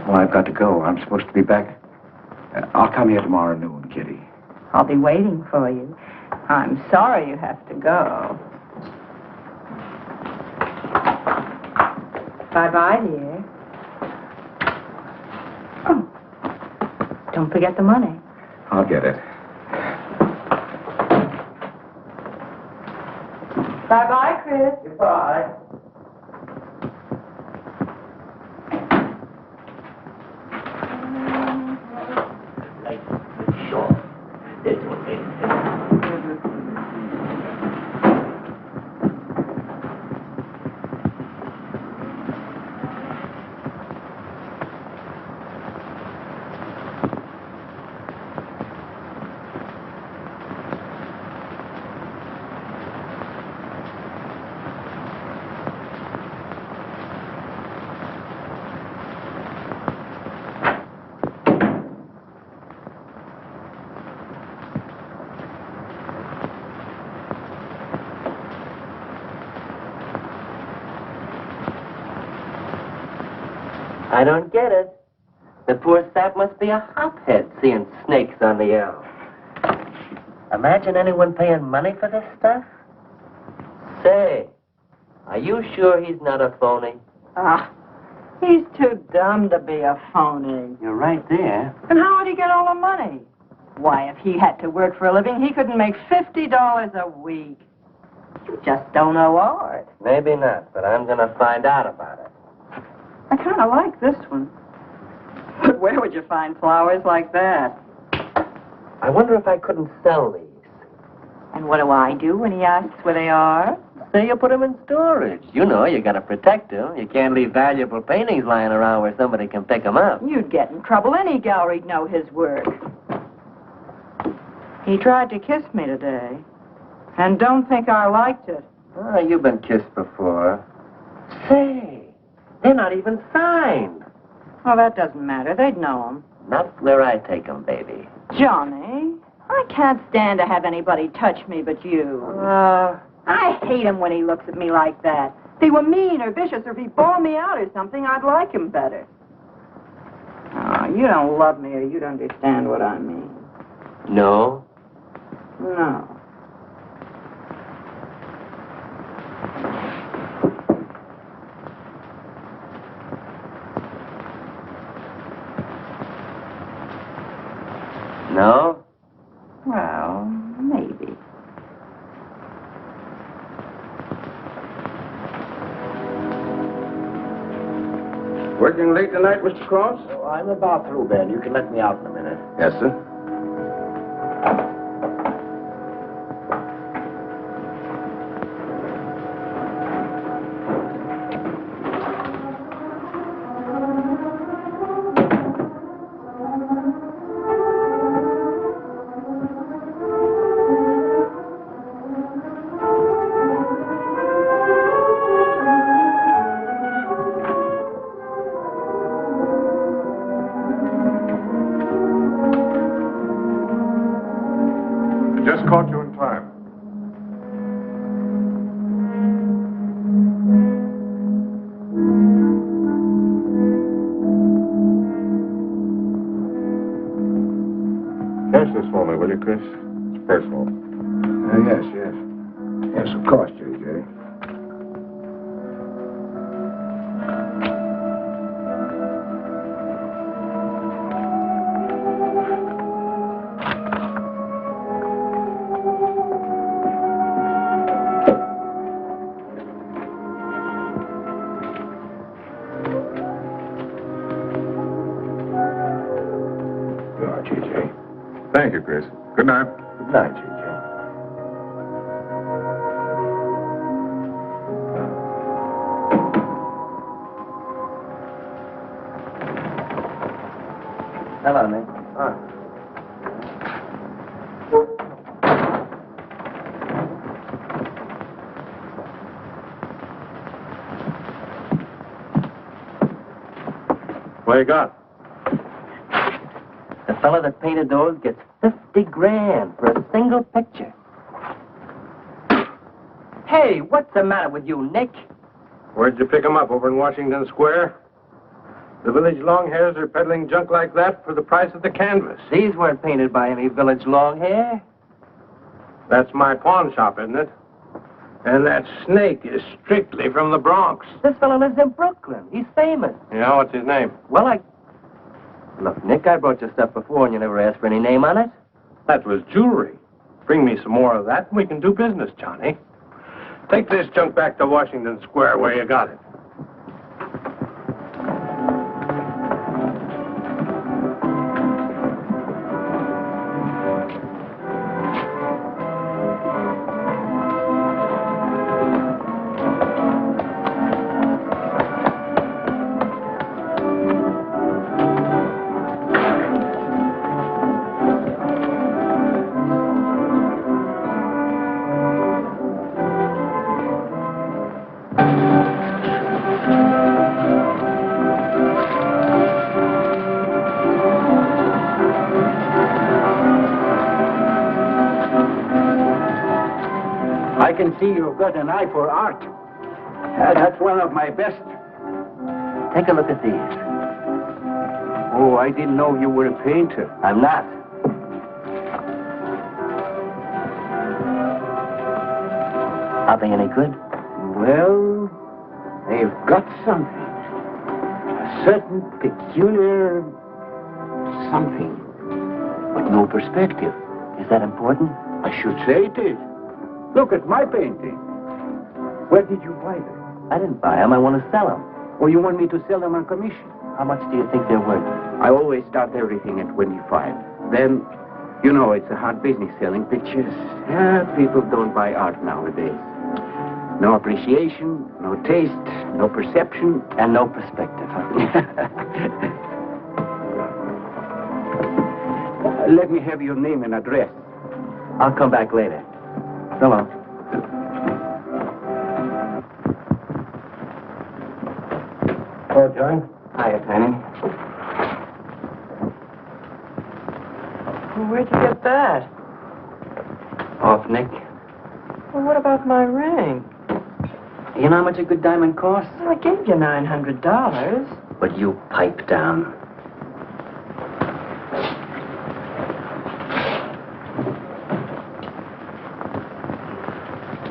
Well, I've got to go. I'm supposed to be back. I'll come here tomorrow noon, Kitty. I'll be waiting for you. I'm sorry you have to go. Bye-bye, dear. Oh, don't forget the money. I'll get it. Bye-bye, Chris. Goodbye. I don't get it. The poor sap must be a hophead seeing snakes on the L. Imagine anyone paying money for this stuff. Say, are you sure he's not a phony? He's too dumb to be a phony. You're right there. And how would he get all the money? Why, if he had to work for a living, he couldn't make $50 a week. You just don't know art. Maybe not, but I'm gonna find out about it. I kind of like this one. But where would you find flowers like that? I wonder if I couldn't sell these. And what do I do when he asks where they are? Say you put them in storage. You know, you gotta protect them. You can't leave valuable paintings lying around where somebody can pick them up. You'd get in trouble. Any gallery'd know his work. He tried to kiss me today. And don't think I liked it. Oh, you've been kissed before. Say, they're not even signed. Oh, that doesn't matter. They'd know him. Not where I take them, baby. Johnny, I can't stand to have anybody touch me but you. I hate him when he looks at me like that. If he were mean or vicious or if he bawled me out or something, I'd like him better. Oh, you don't love me or you'd understand what I mean. No? No. No? Well, maybe. Working late tonight, Mr. Cross? Oh, I'm about through, Ben. You can let me out in a minute. Yes, sir. Just caught you in time. Cash this for me, will you, Chris? It's personal. Yes. Yes, of course, J.J. Thank you, Chris. Good night. Good night, J.J. Hello, Nick. What you got? The fella that painted those gets 50 grand for a single picture. Hey, what's the matter with you, Nick? Where'd you pick 'em up? Over in Washington Square? The village longhairs are peddling junk like that for the price of the canvas. These weren't painted by any village long hair. That's my pawn shop, isn't it? And that snake is strictly from the Bronx. This fella lives in Brooklyn. He's famous. Yeah, what's his name? Well, Look, Nick, I brought your stuff before and you never asked for any name on it. That was jewelry. Bring me some more of that and we can do business, Johnny. Take this junk back to Washington Square where you got it. I can see you've got an eye for art. That's one of my best. Take a look at these. Oh, I didn't know you were a painter. I'm not. Are they any good? Well, they've got something. A certain peculiar something. But no perspective. Is that important? I should say it is. Look at my painting. Where did you buy them? I didn't buy them. I want to sell them. Or you want me to sell them on commission? How much do you think they're worth? I always start everything at 25. Then, you know, it's a hard business selling pictures. People don't buy art nowadays. No appreciation, no taste, no perception. And no perspective, huh? Let me have your name and address. I'll come back later. So long. Oh, John? Hiya, Tiny. Well, where'd you get that? Off, Nick. Well, what about my ring? You know how much a good diamond costs? Well, I gave you $900. But you pipe down.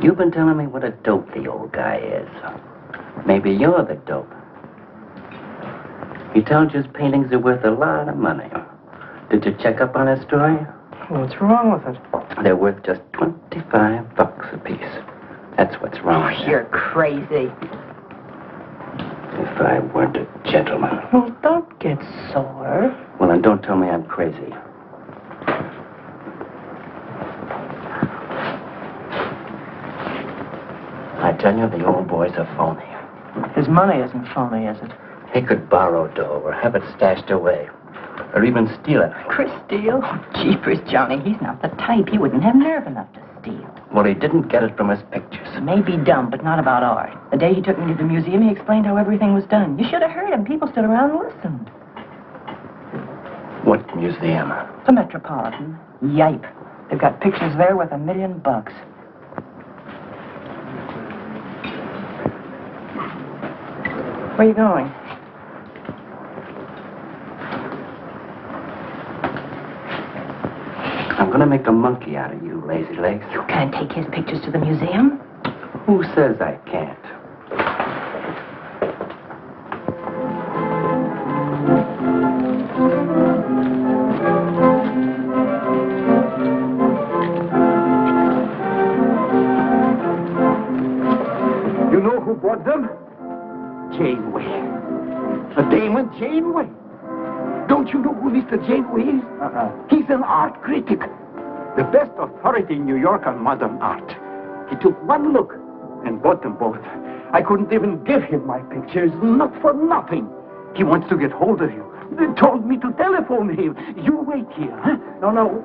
You've been telling me what a dope the old guy is. Maybe you're the dope. He told you his paintings are worth a lot of money. Did you check up on his story? What's wrong with it? They're worth just $25 a piece. That's what's wrong with them. You're crazy. If I weren't a gentleman. Well, don't get sore. Well, then don't tell me I'm crazy. I tell you, the old boy's a phony. His money isn't phony, is it? He could borrow dough or have it stashed away. Or even steal it. Chris steal? Jeepers, Johnny, he's not the type. He wouldn't have nerve enough to steal. Well, he didn't get it from his pictures. He may be dumb, but not about art. The day he took me to the museum, he explained how everything was done. You should have heard him. People stood around and listened. What museum? The Metropolitan. Yipe. They've got pictures there worth $1 million. Where are you going? I'm going to make a monkey out of you, lazy legs. You can't take his pictures to the museum. Who says I can't? You know who bought them? Janeway. The Damon Janeway. Don't you know who Mr. Janeway is? He's an art critic. The best authority in New York on modern art. He took one look and bought them both. I couldn't even give him my pictures, not for nothing. He wants to get hold of you. They told me to telephone him. You wait here, huh? No.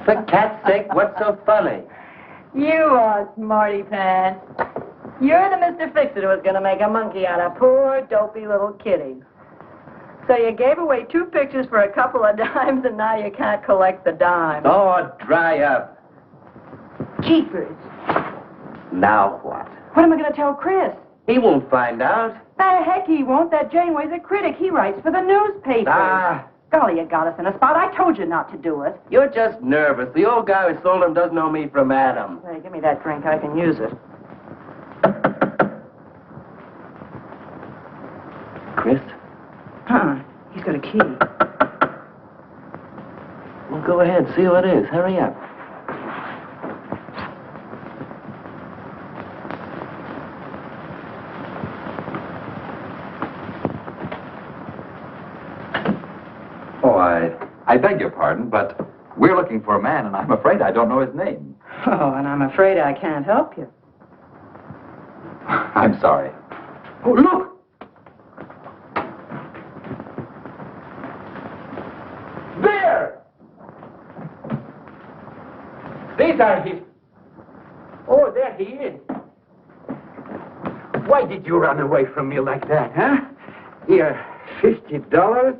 For cat's sake, what's so funny? You are smarty pants. You're the Mr. Fix-It who was going to make a monkey out of poor, dopey little kitty. So you gave away 2 pictures for a couple of dimes, and now you can't collect the dimes. Oh, dry up. Jeepers. Now what? What am I going to tell Chris? He won't find out. The heck he won't. That Janeway's a critic. He writes for the newspaper. Ah. Golly, you got us in a spot. I told you not to do it. You're just nervous. The old guy who sold him doesn't know me from Adam. Hey, give me that drink. I can use it. Chris? Huh. He's got a key. Well, go ahead. See who it is. Hurry up. Oh, I beg your pardon, but we're looking for a man, and I'm afraid I don't know his name. Oh, and I'm afraid I can't help you. I'm sorry. Oh, look! There! These are his... Oh, there he is. Why did you run away from me like that, huh? Here, $50,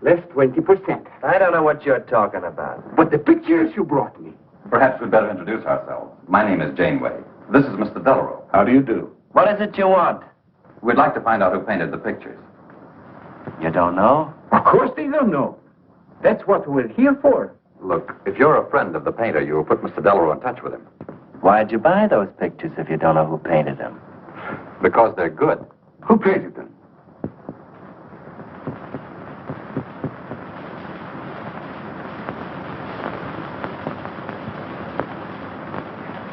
less 20%. I don't know what you're talking about. But the pictures you brought me. Perhaps we'd better introduce ourselves. My name is Janeway. This is Mr. Delarue. How do you do? What is it you want? We'd like to find out who painted the pictures. You don't know? Of course they don't know. That's what we're here for. Look, if you're a friend of the painter, you'll put Mr. Delarue in touch with him. Why'd you buy those pictures if you don't know who painted them? Because they're good. Who painted them?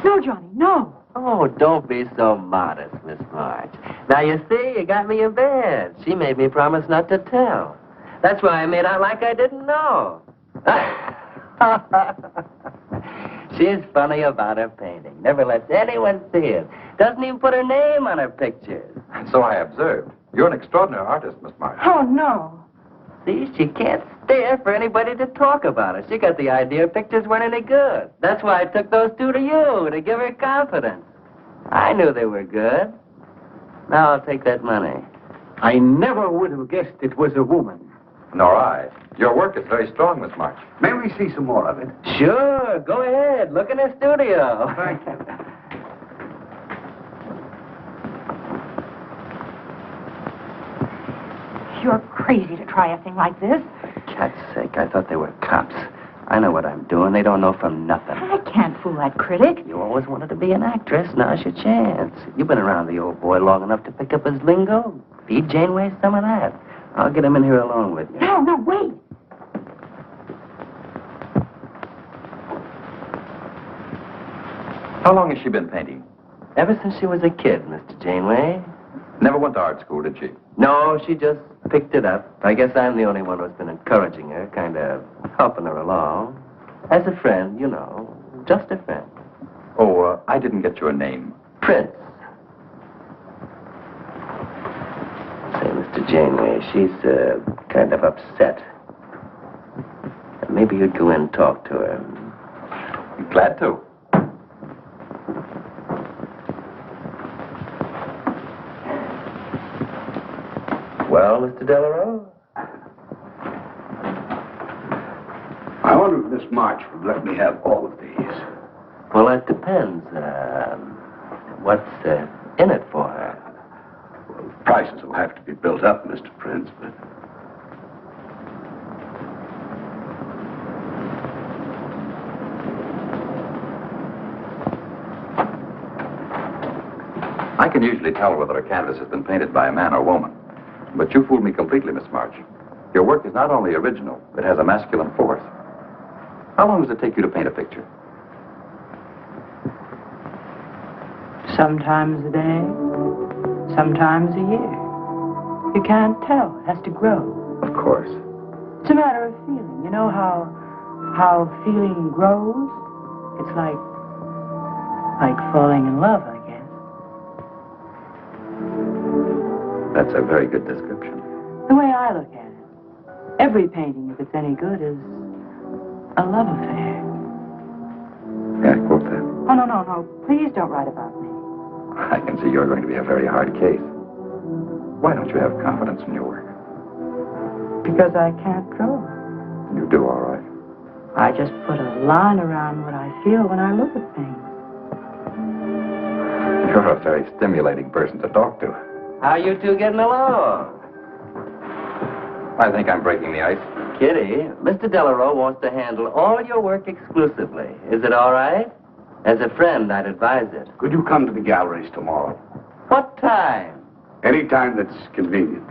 No, Johnny, no. Oh, don't be so modest, Miss March. Now, you see, you got me in bed. She made me promise not to tell. That's why I made out like I didn't know. She's funny about her painting. Never lets anyone see it. Doesn't even put her name on her pictures. So I observed. You're an extraordinary artist, Miss March. Oh, no. See, she can't stand for anybody to talk about it. She got the idea her pictures weren't any good. That's why I took those two to you, to give her confidence. I knew they were good. Now I'll take that money. I never would have guessed it was a woman. Nor I. Your work is very strong, Miss March. May we see some more of it? Sure, go ahead. Look in the studio. Thank you. You're crazy to try a thing like this. Cat's sake, I thought they were cops. I know what I'm doing. They don't know from nothing. I can't fool that critic. You always wanted to be an actress. Now's your chance. You've been around the old boy long enough to pick up his lingo. Feed Janeway some of that. I'll get him in here alone with you. No, no, wait. How long has she been painting? Ever since she was a kid, Mr. Janeway. Never went to art school, did she? No, she just picked it up. I guess I'm the only one who's been encouraging her, kind of helping her along. As a friend, you know. Just a friend. Oh, I didn't get your name. Prince. Say, Mr. Janeway, she's kind of upset. Maybe you'd go in and talk to her. Glad to. Well, Mr. Delarue? I wonder if Miss March would let me have all of these. Well, that depends. What's in it for her? Well, prices will have to be built up, Mr. Prince, but... I can usually tell whether a canvas has been painted by a man or woman. But you fooled me completely, Miss March. Your work is not only original, it has a masculine force. How long does it take you to paint a picture? Sometimes a day, sometimes a year. You can't tell. It has to grow. Of course. It's a matter of feeling. You know how feeling grows? It's like falling in love, I guess. That's a very good description. The way I look at it, every painting, if it's any good, is a love affair. Yeah, quote that. Oh, no. Please don't write about me. I can see you're going to be a very hard case. Why don't you have confidence in your work? Because I can't draw. You do all right. I just put a line around what I feel when I look at things. You're a very stimulating person to talk to. How you two getting along? I think I'm breaking the ice. Kitty, Mr. Delarue wants to handle all your work exclusively. Is it all right? As a friend, I'd advise it. Could you come to the galleries tomorrow? What time? Any time that's convenient.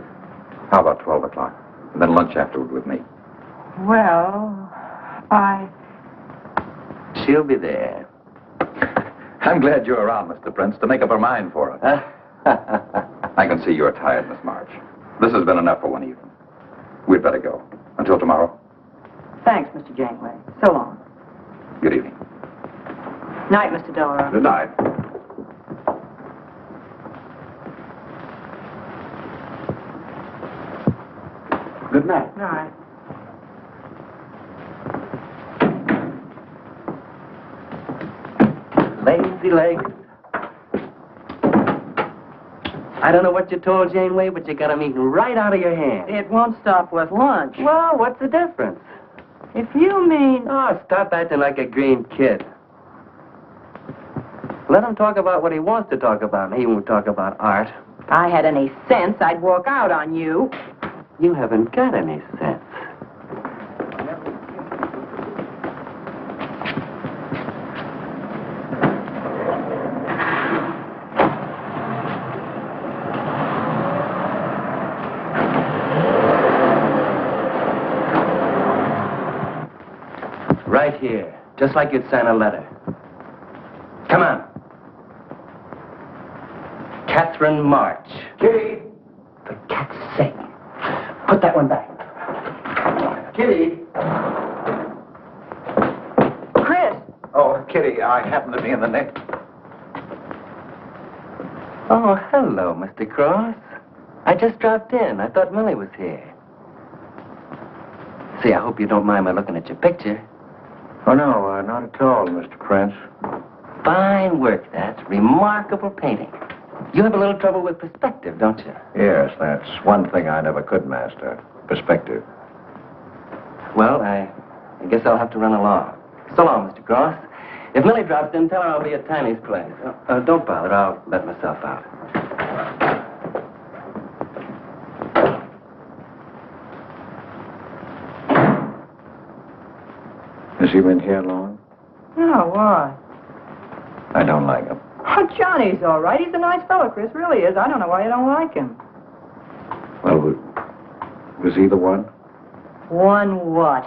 How about 12 o'clock? And then lunch afterward with me. Well, She'll be there. I'm glad you're around, Mr. Prince, to make up her mind for us. I can see you're tired, Miss March. This has been enough for one evening. We'd better go. Until tomorrow. Thanks, Mr. Janeway. So long. Good evening. Night, Mr. Delarue. Good night. Good night. Night. Lazy legs. I don't know what you told Janeway, but you got him eating right out of your hand. It won't stop with lunch. Well, what's the difference? If you mean... Oh, stop acting like a green kid. Let him talk about what he wants to talk about, and he won't talk about art. If I had any sense, I'd walk out on you. You haven't got any sense. Right here, just like you'd sign a letter. Come on. Catherine March. Kitty! For cat's sake. Put that one back. Kitty! Chris! Oh, Kitty, I happen to be in the next. Oh, hello, Mr. Cross. I just dropped in. I thought Millie was here. See, I hope you don't mind my looking at your picture. Oh, no, not at all, Mr. Prince. Fine work, that's remarkable painting. You have a little trouble with perspective, don't you? Yes, that's one thing I never could master. Perspective. Well, I guess I'll have to run along. So long, Mr. Cross. If Millie drops in, tell her I'll be at Tiny's place. Don't bother. I'll let myself out. Has he been here long? No, why? I don't like him. Oh, Johnny's all right. He's a nice fellow, Chris. Really is. I don't know why you don't like him. Well, was he the one? One what?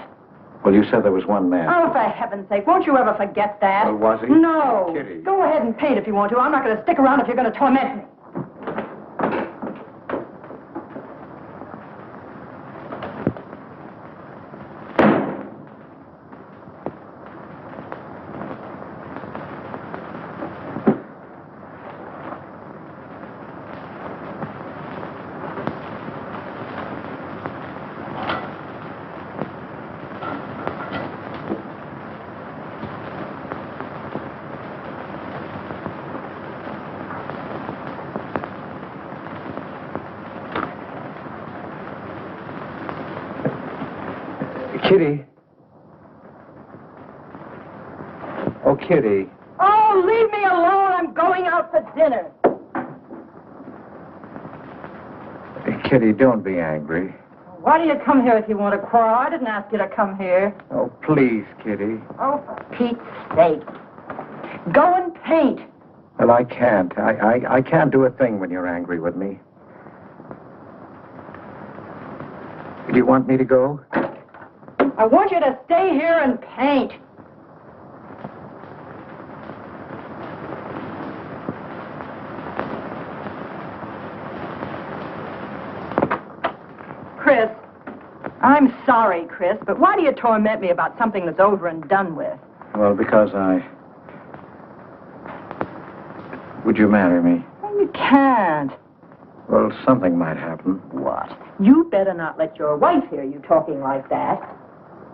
Well, you said there was one man. Oh, for heaven's sake, won't you ever forget that? Well, was he? No. Kitty. Go ahead and paint if you want to. I'm not going to stick around if you're going to torment me. Kitty. Oh, Kitty. Oh, leave me alone. I'm going out for dinner. Kitty, don't be angry. Why do you come here if you want to quarrel? I didn't ask you to come here. Oh, please, Kitty. Oh, for Pete's sake. Go and paint. Well, I can't. I can't do a thing when you're angry with me. Do you want me to go? I want you to stay here and paint. Chris, I'm sorry, Chris, but why do you torment me about something that's over and done with? Well, because Would you marry me? Well, you can't. Well, something might happen. What? You better not let your wife hear you talking like that.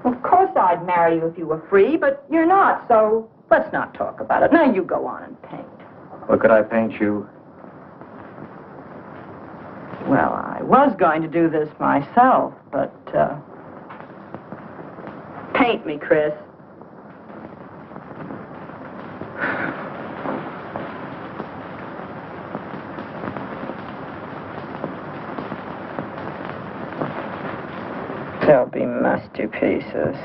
Of course I'd marry you if you were free, but you're not, so let's not talk about it. Now you go on and paint. Well, could I paint you? Well, I was going to do this myself, but, paint me, Chris. They'll be masterpieces.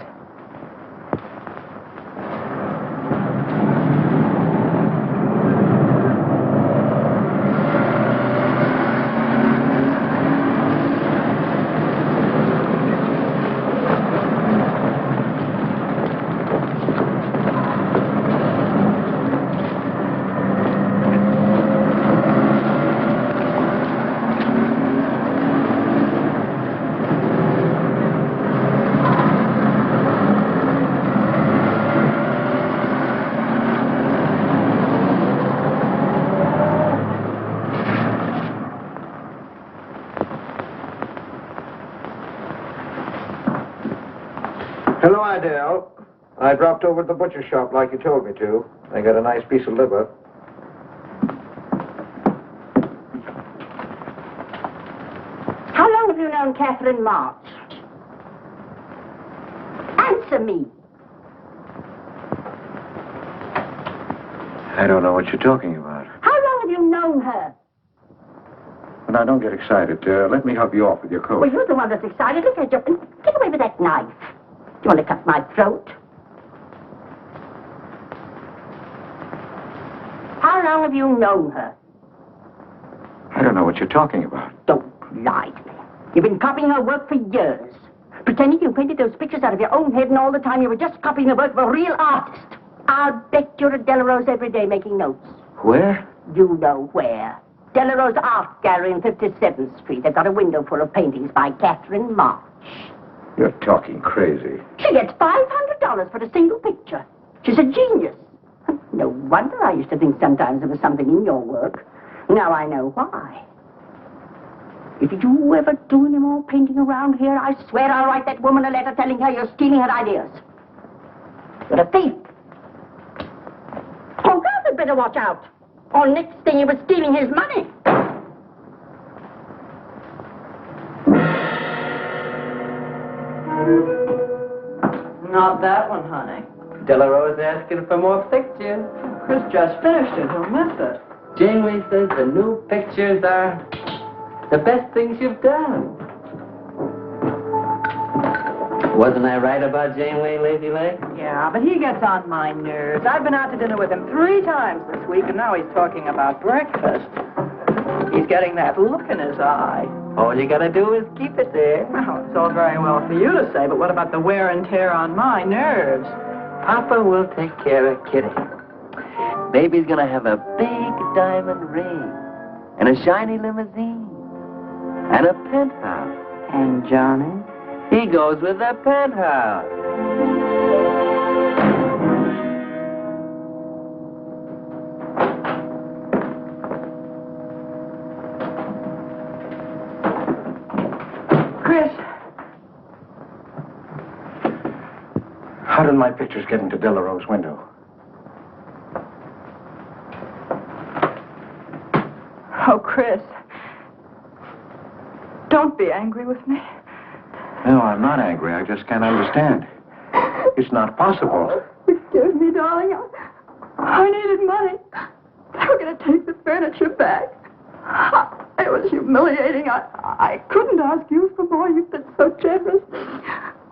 Hello, Adele. I dropped over to the butcher shop like you told me to. I got a nice piece of liver. on Catherine March? Answer me. I don't know what you're talking about. How long have you known her? But now, don't get excited. Let me help you off with your coat. Well, you're the one that's excited. Look at you. Get away with that knife. Do you want to cut my throat? How long have you known her? I don't know what you're talking about. Don't lie to me. You've been copying her work for years. Pretending you painted those pictures out of your own head, and all the time you were just copying the work of a real artist. I'll bet you're at Delarose every day making notes. Where? You know where. Delarose Art Gallery in 57th Street. They've got a window full of paintings by Catherine March. You're talking crazy. She gets $500 for a single picture. She's a genius. No wonder I used to think sometimes there was something in your work. Now I know why. If you ever do any more painting around here, I swear I'll write that woman a letter telling her you're stealing her ideas. You're a thief. Oh, God, had better watch out. Or next thing you were stealing his money. Not that one, honey. Delarose asking for more pictures. Chris just finished it. He'll miss it. Janeway says the new pictures are the best things you've done. Wasn't I right about Janeway, Lazy Leg? Yeah, but he gets on my nerves. I've been out to dinner with him 3 times this week, and now he's talking about breakfast. He's getting that look in his eye. All you gotta do is keep it there. Well, it's all very well for you to say, but what about the wear and tear on my nerves? Papa will take care of Kitty. Baby's gonna have a big diamond ring, and a shiny limousine, and a penthouse. And Johnny? He goes with the penthouse. Chris, How did my pictures get into Delarose's window? oh, Chris, don't be angry with me. No, I'm not angry. I just can't understand. It's not possible. Excuse me, darling. I needed money. They were going to take the furniture back. It was humiliating. I couldn't ask you for more. You've been so generous.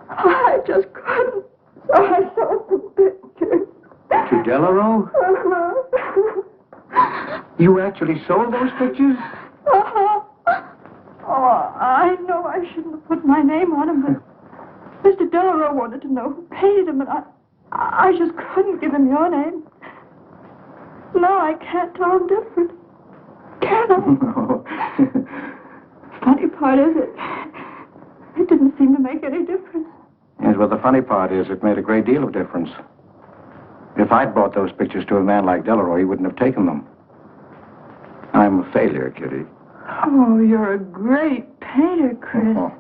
I just couldn't. So I sold the pictures. To Delarose? You actually sold those pictures? Oh, I know I shouldn't have put my name on them, but Mr. Delarose wanted to know who painted them, and I just couldn't give him your name. Now I can't tell him different. Can I? No. Funny part is it didn't seem to make any difference. Yes, well, the funny part is it made a great deal of difference. If I'd brought those pictures to a man like Delarose, he wouldn't have taken them. I'm a failure, Kitty. Oh, you're a great painter, Chris. Oh.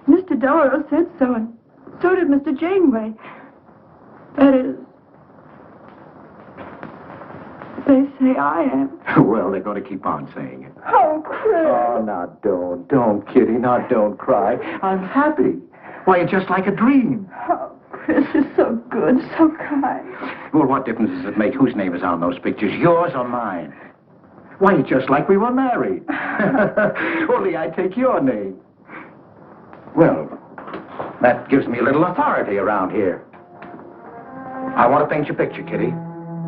Mr. Delarose said so, and so did Mr. Janeway. That is, they say I am. Well, they're going to keep on saying it. Oh, Chris. Oh, now don't, Kitty. Now don't cry. I'm happy. Why, it's just like a dream. Oh, Chris is so good, so kind. Well, what difference does it make whose name is on those pictures, yours or mine? Why, it's just like we were married. Only I take your name. Well, that gives me a little authority around here. I want to paint your picture, Kitty.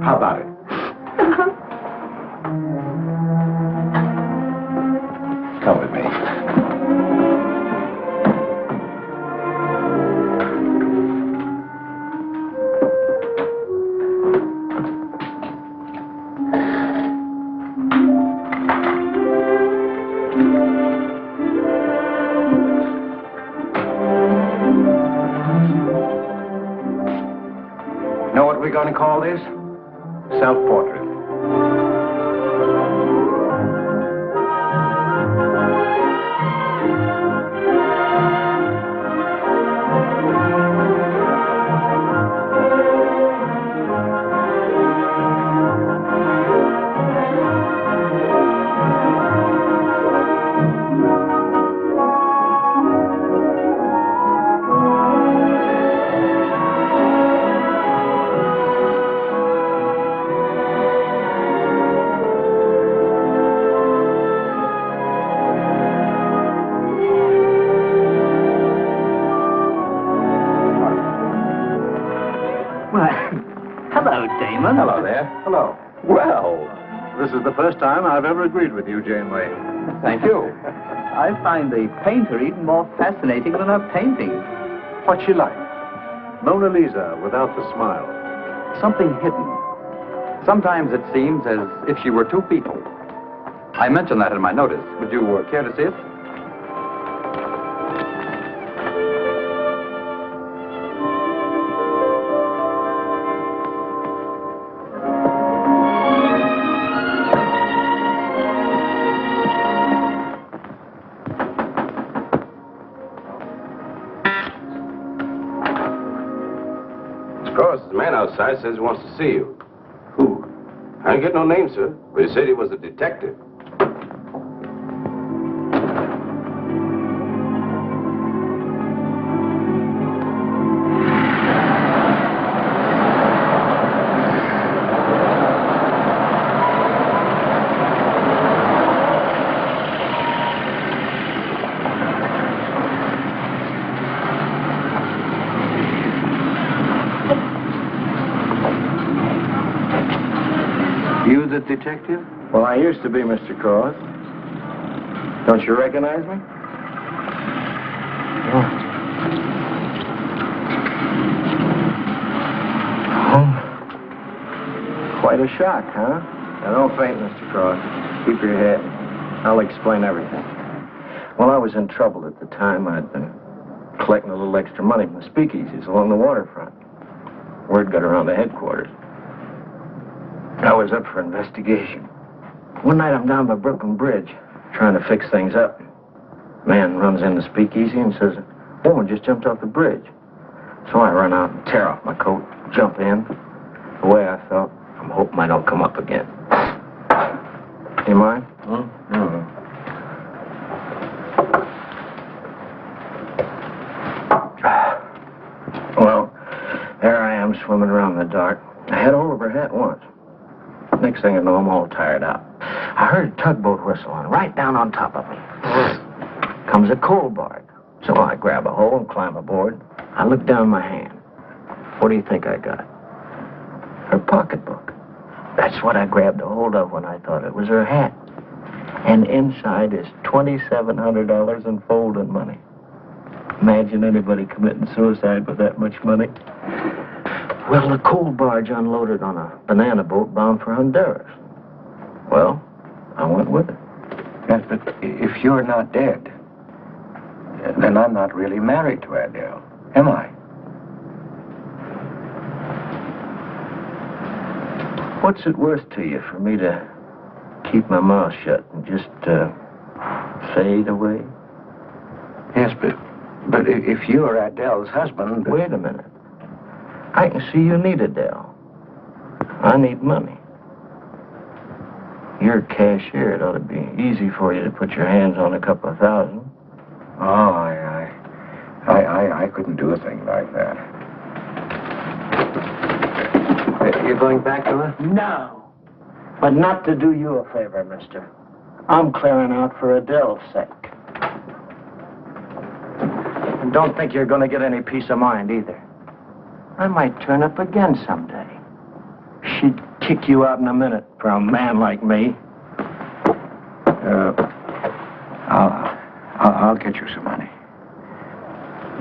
How about it? Come with me. Know what we're going to call this? Self-portrait. Hello, Damon. Hello there. Hello. Well, this is the first time I've ever agreed with you, Janeway. Thank you. I find the painter even more fascinating than her painting. What's she like? Mona Lisa without the smile. Something hidden. Sometimes it seems as if she were two people. I mentioned that in my notice. Would you care to see it? The man outside says he wants to see you. Who? I didn't get no name, sir, but he said he was a detective. You the detective? Well, I used to be, Mr. Cross. Don't you recognize me? Oh. Quite a shock, huh? Now, don't faint, Mr. Cross. Keep your head. I'll explain everything. Well, I was in trouble at the time. I'd been collecting a little extra money from the speakeasies along the waterfront. Word got around the headquarters. I was up for investigation. One night I'm down by Brooklyn Bridge, trying to fix things up. Man runs in the speakeasy and says, a woman just jumped off the bridge. So I run out and tear off my coat, jump in. The way I felt, I'm hoping I don't come up again. You mind? Well, there I am swimming around in the dark. I had hold of her hat once. Next thing I know, I'm all tired out. I heard a tugboat whistling right down on top of me. Comes a coal barge. So I grab a hole and climb aboard. I look down my hand. What do you think I got? Her pocketbook. That's what I grabbed a hold of when I thought it was her hat. And inside is $2,700 in folding money. Imagine anybody committing suicide with that much money. Well, the coal barge unloaded on a banana boat bound for Honduras. Well, I went with it. Yes, but if you're not dead, then I'm not really married to Adele, am I? What's it worth to you for me to keep my mouth shut and just fade away? Yes, but if you're Adele's husband... Wait a minute. I can see you need Adele. I need money. You're a cashier. It ought to be easy for you to put your hands on a couple of thousand. Oh, I couldn't do a thing like that. You're going back to her? No. But not to do you a favor, mister. I'm clearing out for Adele's sake. And don't think you're going to get any peace of mind either. I might turn up again someday. She'd kick you out in a minute for a man like me. I'll get you some money.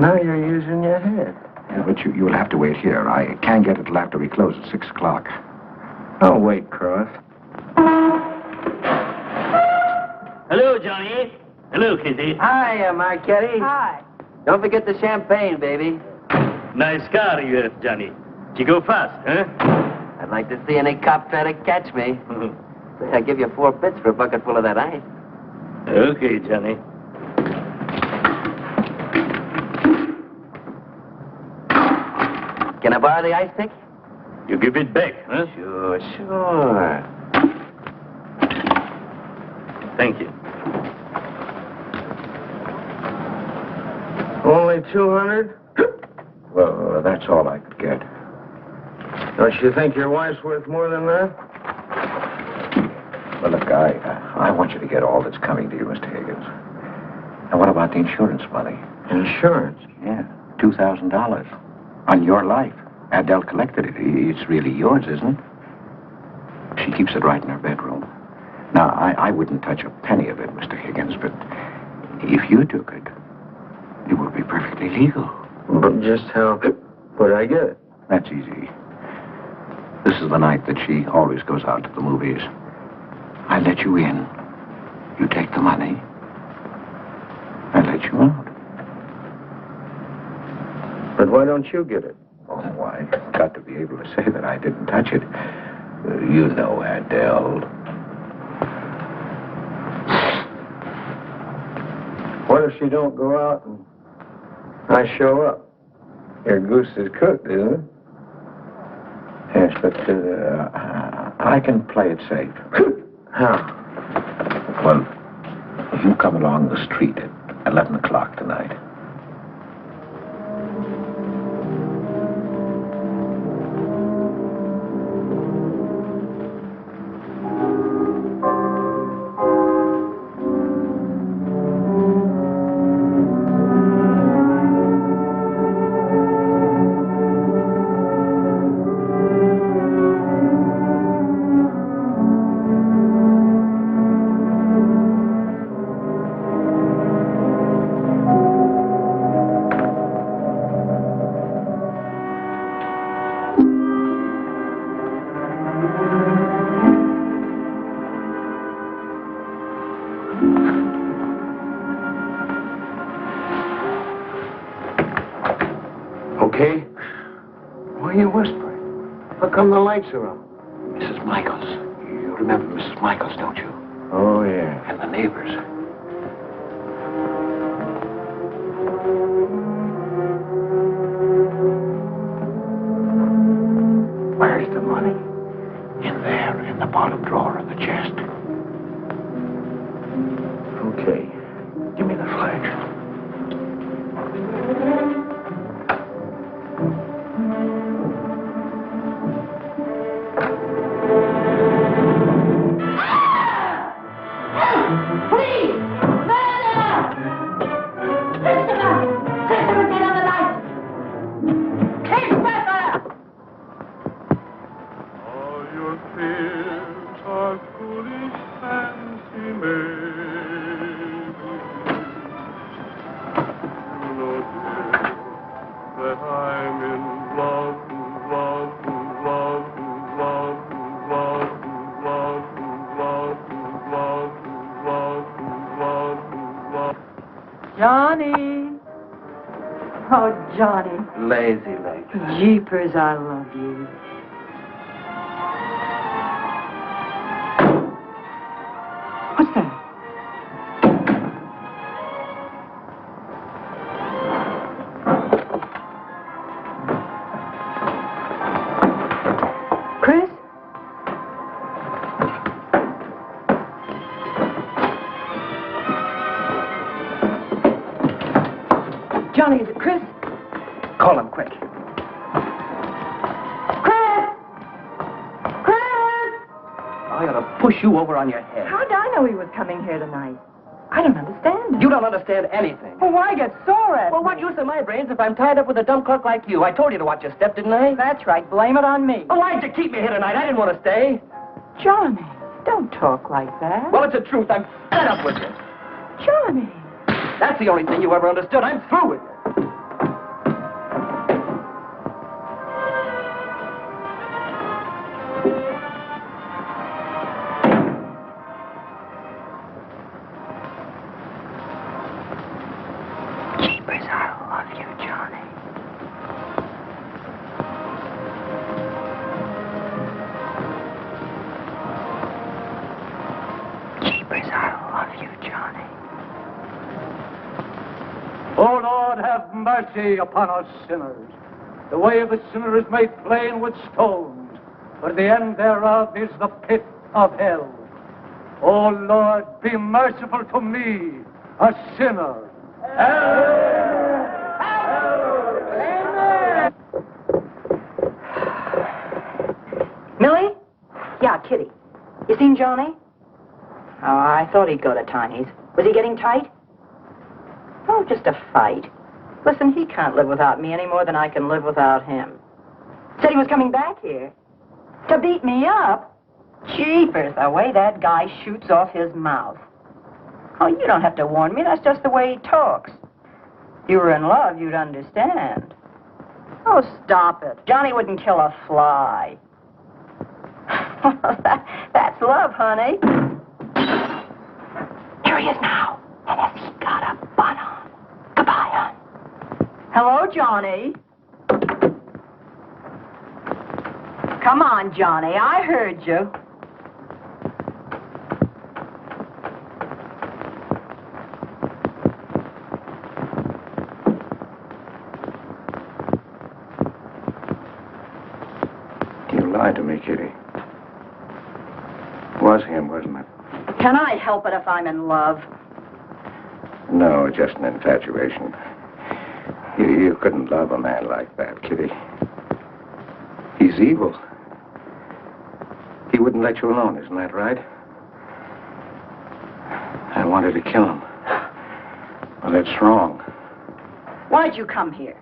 Now you're using your head. Yeah, but you'll have to wait here. I can't get it till after we close at 6 o'clock. I'll wait, Cross. Hello, Johnny. Hello, Kitty. Hi, Marquetti. Hi. Don't forget the champagne, baby. Nice car you have, Johnny. She go fast, huh? I'd like to see any cop try to catch me. Say, I'll give you 4 bits for a bucket full of that ice. Okay, Johnny. Can I borrow the ice pick? You give it back, huh? Sure. Thank you. Only 200? Well, that's all I could get. Don't you think your wife's worth more than that? Well, look, I want you to get all that's coming to you, Mr. Higgins. Now, what about the insurance money? Insurance? Yeah, $2,000 on your life. Adele collected it. It's really yours, isn't it? She keeps it right in her bedroom. Now, I wouldn't touch a penny of it, Mr. Higgins, but if you took it, it would be perfectly legal. But just how would I get it? That's easy. This is the night that she always goes out to the movies. I let you in. You take the money. I let you out. But why don't you get it? Oh, I've got to be able to say that I didn't touch it. You know Adele. What if she don't go out and I show up? Your goose is cooked, isn't it? Yes, but I can play it safe. How? Well, you come along the street at 11 o'clock tonight. Okay? Why are you whispering? How come the lights are on? Mrs. Michaels. You remember Mrs. Michaels, don't you? Oh, yeah. And the neighbors. Where's the money? In there, in the bottom drawer of the chest. Okay. Give me the flash. Johnny. Oh, Johnny. Lazy legs. Jeepers, I love you. What's that? Chris? Johnny, is it Chris? Call him quick. Chris! Chris! I ought to push you over on your head. How did I know he was coming here tonight? I don't understand. You don't understand anything. Well, why get sore at Well, what use are my brains if I'm tied up with a dumb clerk like you? I told you to watch your step, didn't I? That's right. Blame it on me. Oh, why'd you keep me here tonight? I didn't want to stay. Johnny, don't talk like that. Well, it's the truth. I'm fed up with you. Johnny. That's the only thing you ever understood. I'm through with you. Jeepers, I love you, Johnny. Jeepers, I love you, Johnny. O Lord, have mercy upon us sinners. The way of the sinner is made plain with stones, but the end thereof is the pit of hell. O Lord, be merciful to me, a sinner. Millie? Yeah, Kitty. You seen Johnny? Oh, I thought he'd go to Tiny's. Was he getting tight? Oh, just a fight. Listen, he can't live without me any more than I can live without him. Said he was coming back here. To beat me up? Jeepers, the way that guy shoots off his mouth. Oh, you don't have to warn me. That's just the way he talks. If you were in love, you'd understand. Oh, stop it. Johnny wouldn't kill a fly. That's love, honey. Here he is now. And has he got a bun on? Goodbye, hon. Hello, Johnny. Come on, Johnny. I heard you. You lied to me, Kitty. It was him, wasn't it? Can I help it if I'm in love? No, just an infatuation. You couldn't love a man like that, Kitty. He's evil. He wouldn't let you alone, isn't that right? I wanted to kill him. Well, that's wrong. Why'd you come here?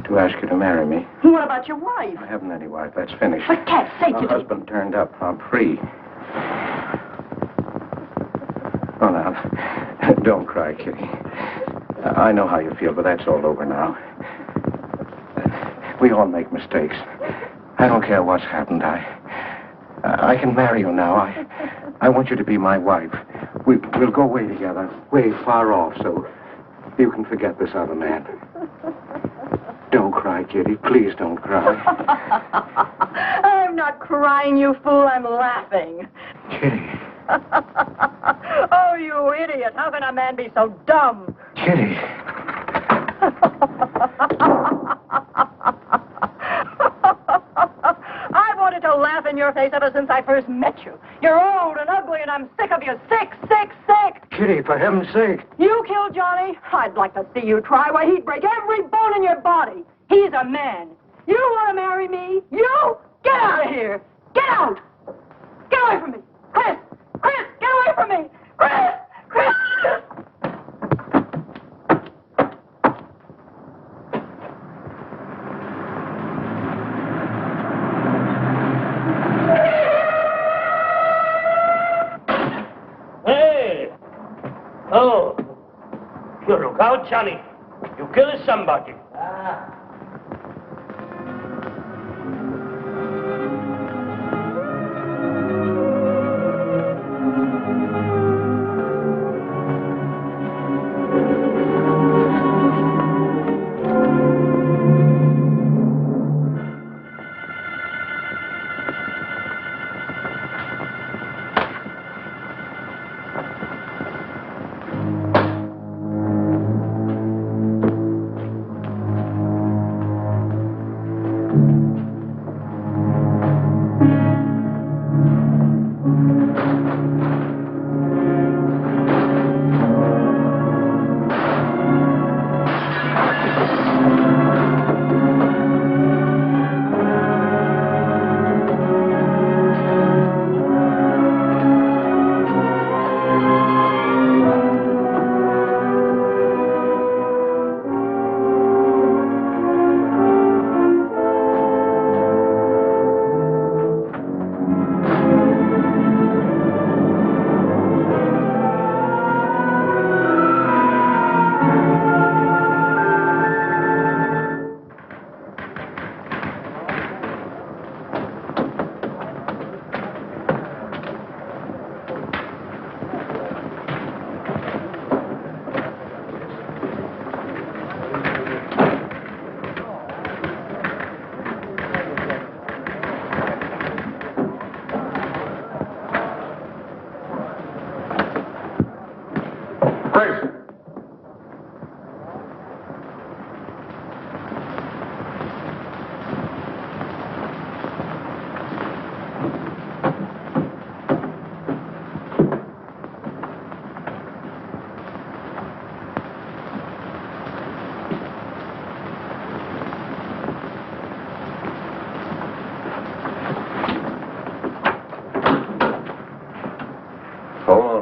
To ask you to marry me. What about your wife? I haven't any wife. That's finished. For cat's sake, My you husband turned up. I'm free. Oh, now, don't cry, Kitty. I know how you feel, but that's all over now. We all make mistakes. I don't care what's happened. I can marry you now. I want you to be my wife. We'll go away together, way far off, so you can forget this other man. Don't cry, Kitty. Please don't cry. I'm not crying, you fool. I'm laughing. Kitty. Oh, you idiot. How can a man be so dumb? Kitty. I've wanted to laugh in your face ever since I first met you. You're old and ugly, and I'm sick of you. Sick, sick, sick. Kitty, for heaven's sake. You killed Johnny? I'd like to see you try. Why, he'd break every bone in your body. He's a man. You want to marry me? You? Get out of here. Get out. Get away from me. Chris! Chris, get away from me. Chris! Chris! Hey! Oh, you look out, Johnny. You killed somebody.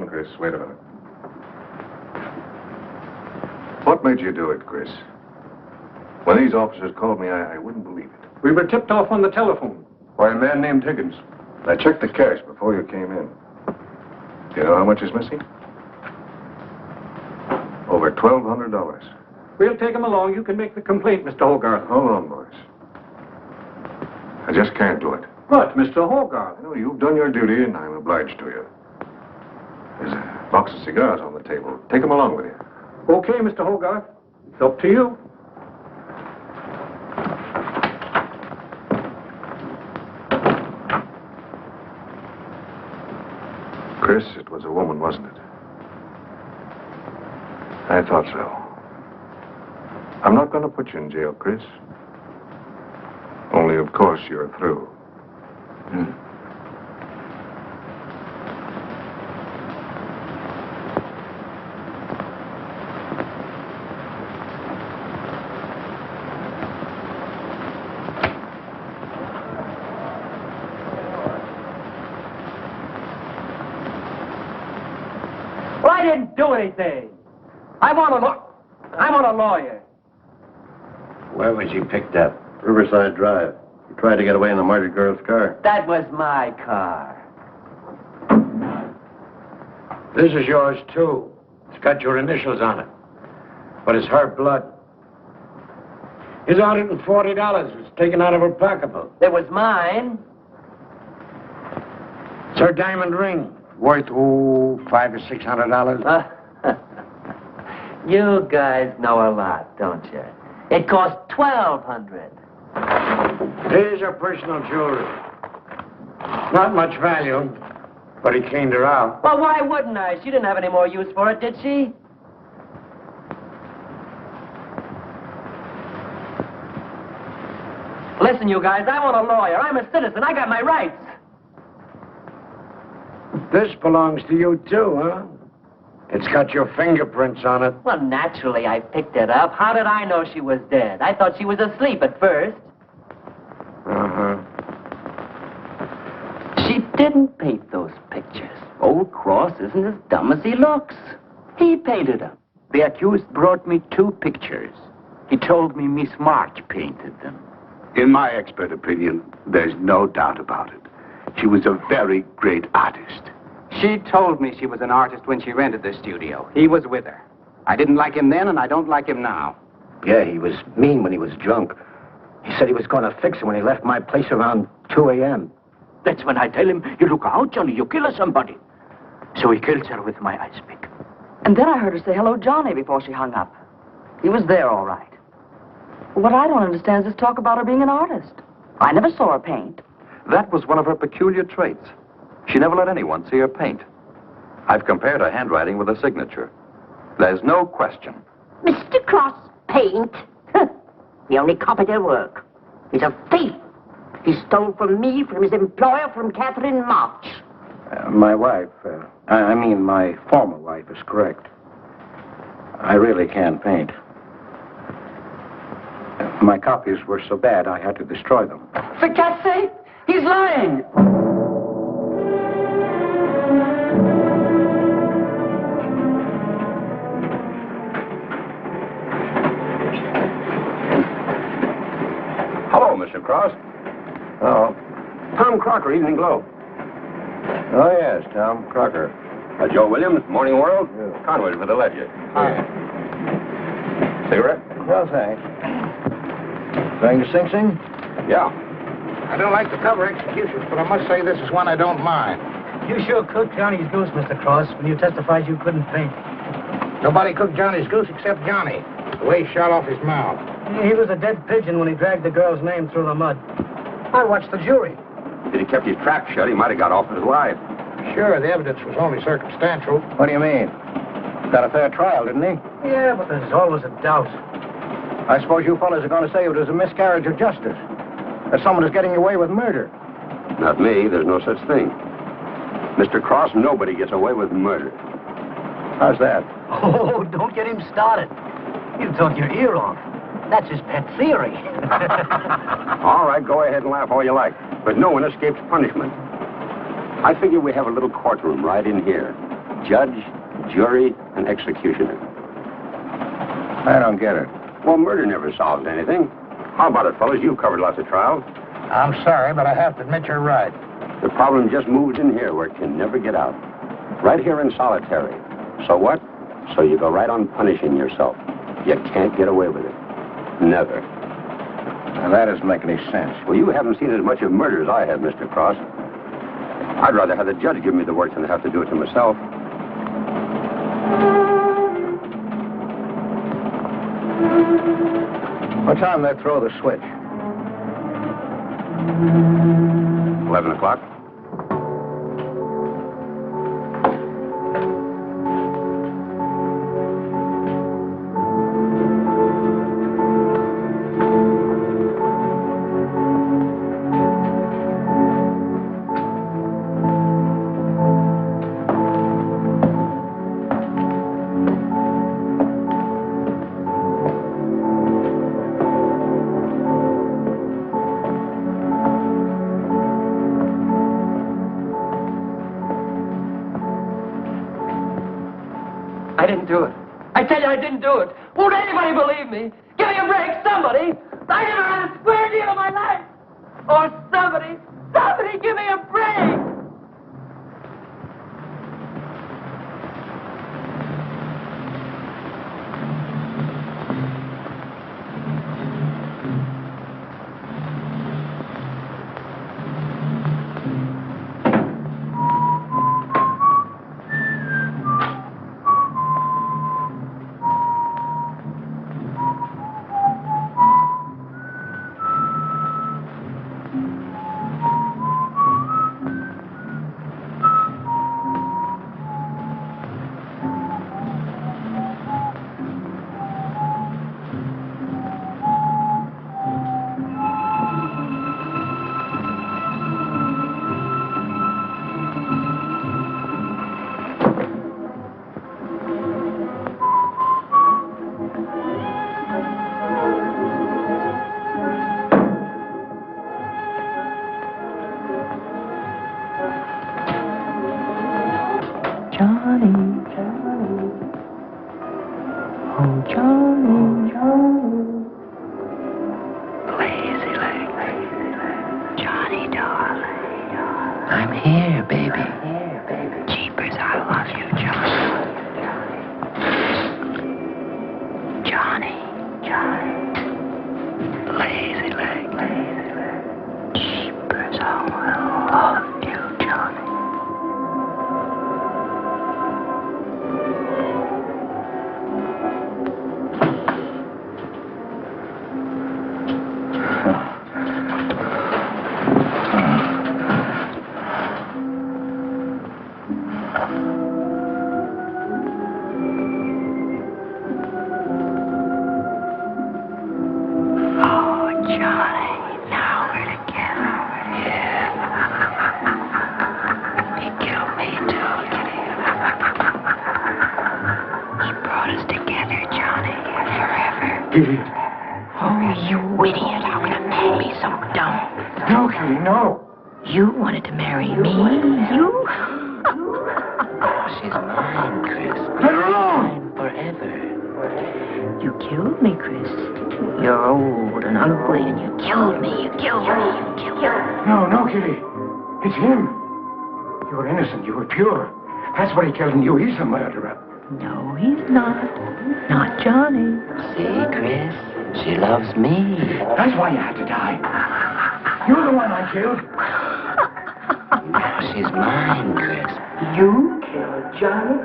Chris, wait a minute. What made you do it, Chris? When these officers called me, I wouldn't believe it. We were tipped off on the telephone. By a man named Higgins. I checked the cash before you came in. Do you know how much is missing? Over $1,200. We'll take him along. You can make the complaint, Mr. Hogarth. Hold on, boys. I just can't do it. But, Mr. Hogarth. I know you've done your duty, and I'm obliged to you. There's a box of cigars on the table. Take them along with you. Okay, Mr. Hogarth. It's up to you. Chris, it was a woman, wasn't it? I thought so. I'm not going to put you in jail, Chris. Only, of course, you're through. Well, I didn't do anything. I want a lawyer. Where was you picked up? Riverside Drive. You tried to get away in the murdered girl's car. That was my car. This is yours, too. It's got your initials on it. But it's her blood. Here's $140 was taken out of her pocketbook. It was mine. It's her diamond ring. Worth, $500 or $600. You guys know a lot, don't you? It cost $1,200. Here's her personal jewelry. Not much value, but he cleaned her out. Well, why wouldn't I? She didn't have any more use for it, did she? Listen, you guys, I want a lawyer. I'm a citizen. I got my rights. This belongs to you, too, huh? It's got your fingerprints on it. Well, naturally, I picked it up. How did I know she was dead? I thought she was asleep at first. Uh-huh. She didn't paint those pictures. Old Cross isn't as dumb as he looks. He painted them. The accused brought me 2 pictures. He told me Miss March painted them. In my expert opinion, there's no doubt about it. She was a very great artist. She told me she was an artist when she rented the studio. He was with her. I didn't like him then, and I don't like him now. Yeah, he was mean when he was drunk. He said he was going to fix it when he left my place around 2 a.m. That's when I tell him, you look out, Johnny, you kill somebody. So he kills her with my ice pick. And then I heard her say hello, Johnny, before she hung up. He was there, all right. What I don't understand is this talk about her being an artist. I never saw her paint. That was one of her peculiar traits. She never let anyone see her paint. I've compared her handwriting with her signature. There's no question. Mr. Cross paint? He only copied her work. He's a thief. He stole from me, from his employer, from Catherine March. My wife, my former wife is correct. I really can't paint. My copies were so bad I had to destroy them. For God's sake, he's lying. Hello, Mr. Cross. Oh. Tom Crocker, Evening Globe. Oh, yes, Tom Crocker. Joe Williams, Morning World. Conway for the Ledger. Cigarette? Well, thanks. Going to Sing Sing? Yeah. I don't like to cover executions, but I must say this is one I don't mind. You sure cooked Johnny's goose, Mr. Cross, when you testified you couldn't paint. Nobody cooked Johnny's goose except Johnny. The way he shot off his mouth. He was a dead pigeon when he dragged the girl's name through the mud. I watched the jury. If he kept his trap shut, he might have got off with his life. Sure, the evidence was only circumstantial. What do you mean? Got a fair trial, didn't he? Yeah, but there's always a doubt. I suppose you fellas are going to say it was a miscarriage of justice. That someone is getting away with murder. Not me. There's no such thing. Mr. Cross, nobody gets away with murder. How's that? Oh, don't get him started. He'll talk your ear off. That's his pet theory. All right, go ahead and laugh all you like. But no one escapes punishment. I figure we have a little courtroom right in here. Judge, jury, and executioner. I don't get it. Well, murder never solves anything. How about it, fellas? You've covered lots of trials. I'm sorry, but I have to admit you're right. The problem just moves in here where it can never get out. Right here in solitary. So what? So you go right on punishing yourself. You can't get away with it. Never. Now, that doesn't make any sense. Well, you haven't seen as much of murder as I have, Mr. Cross. I'd rather have the judge give me the work than have to do it to myself. What time they throw the switch? 11 o'clock. I didn't do it. I tell you, I didn't do it. Won't anybody believe me? Give me a break, somebody. I never had a square deal in my life. Or somebody give me a break. That's what he telling you. He's a murderer. No, he's not. Not Johnny. See, Chris, she loves me. That's why you had to die. You're the one I killed. Now she's mine, Chris. You killed Johnny?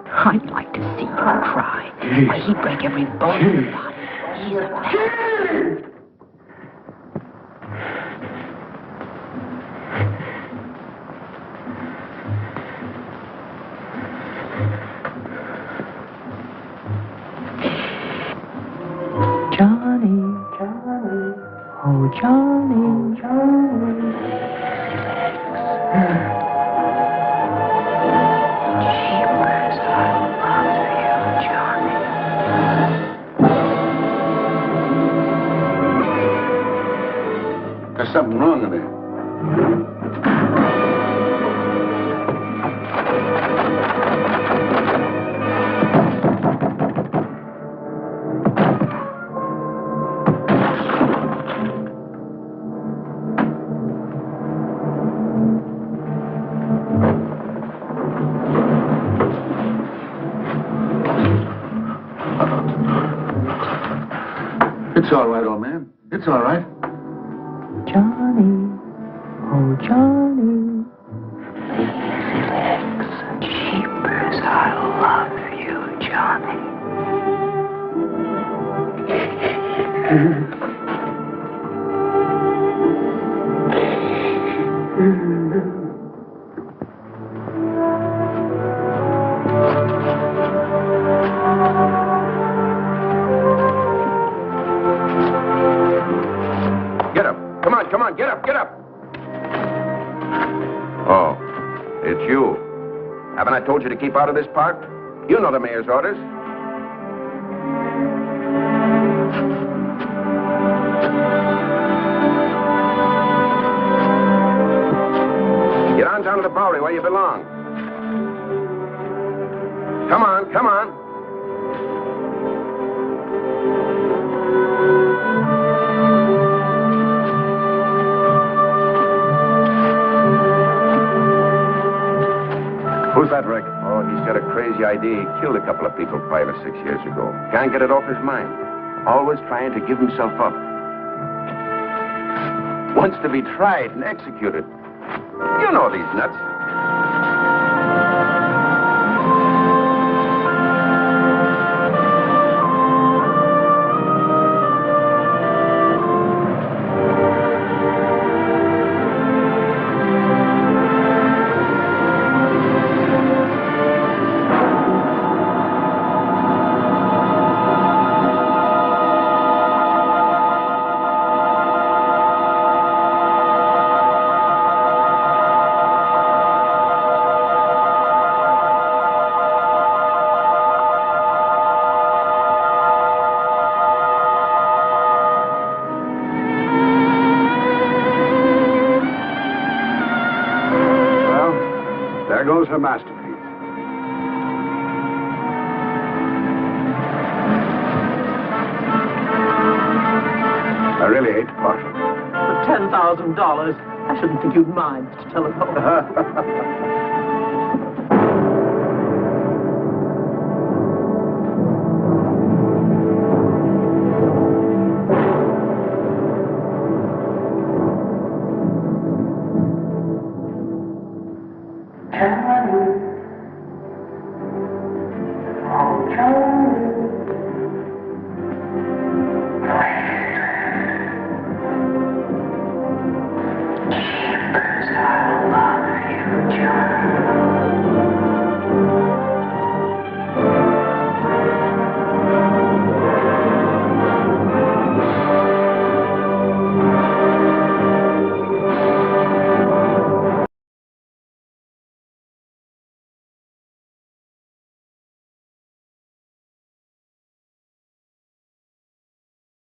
I'd like to see you cry. Why, he'd break every bone in your body. He's a man. Johnny, Johnny. Jeepers, I love you, Johnny. There's something wrong with it. It's all right, old man. It's all right. Johnny, oh Johnny. Lazy legs and sheepers, I love you, Johnny. Get up. Come on, come on. Get up, get up. Oh, it's you. Haven't I told you to keep out of this park? You know the mayor's orders. Get on down to the Bowery where you belong. Come on, come on. Who's that, Rick? Oh, he's got a crazy idea. He killed a couple of people 5 or 6 years ago. Can't get it off his mind. Always trying to give himself up. Wants to be tried and executed. You know these nuts. There goes her masterpiece. I really hate to part with it. For $10,000, I shouldn't think you'd mind, Mr. Telephone.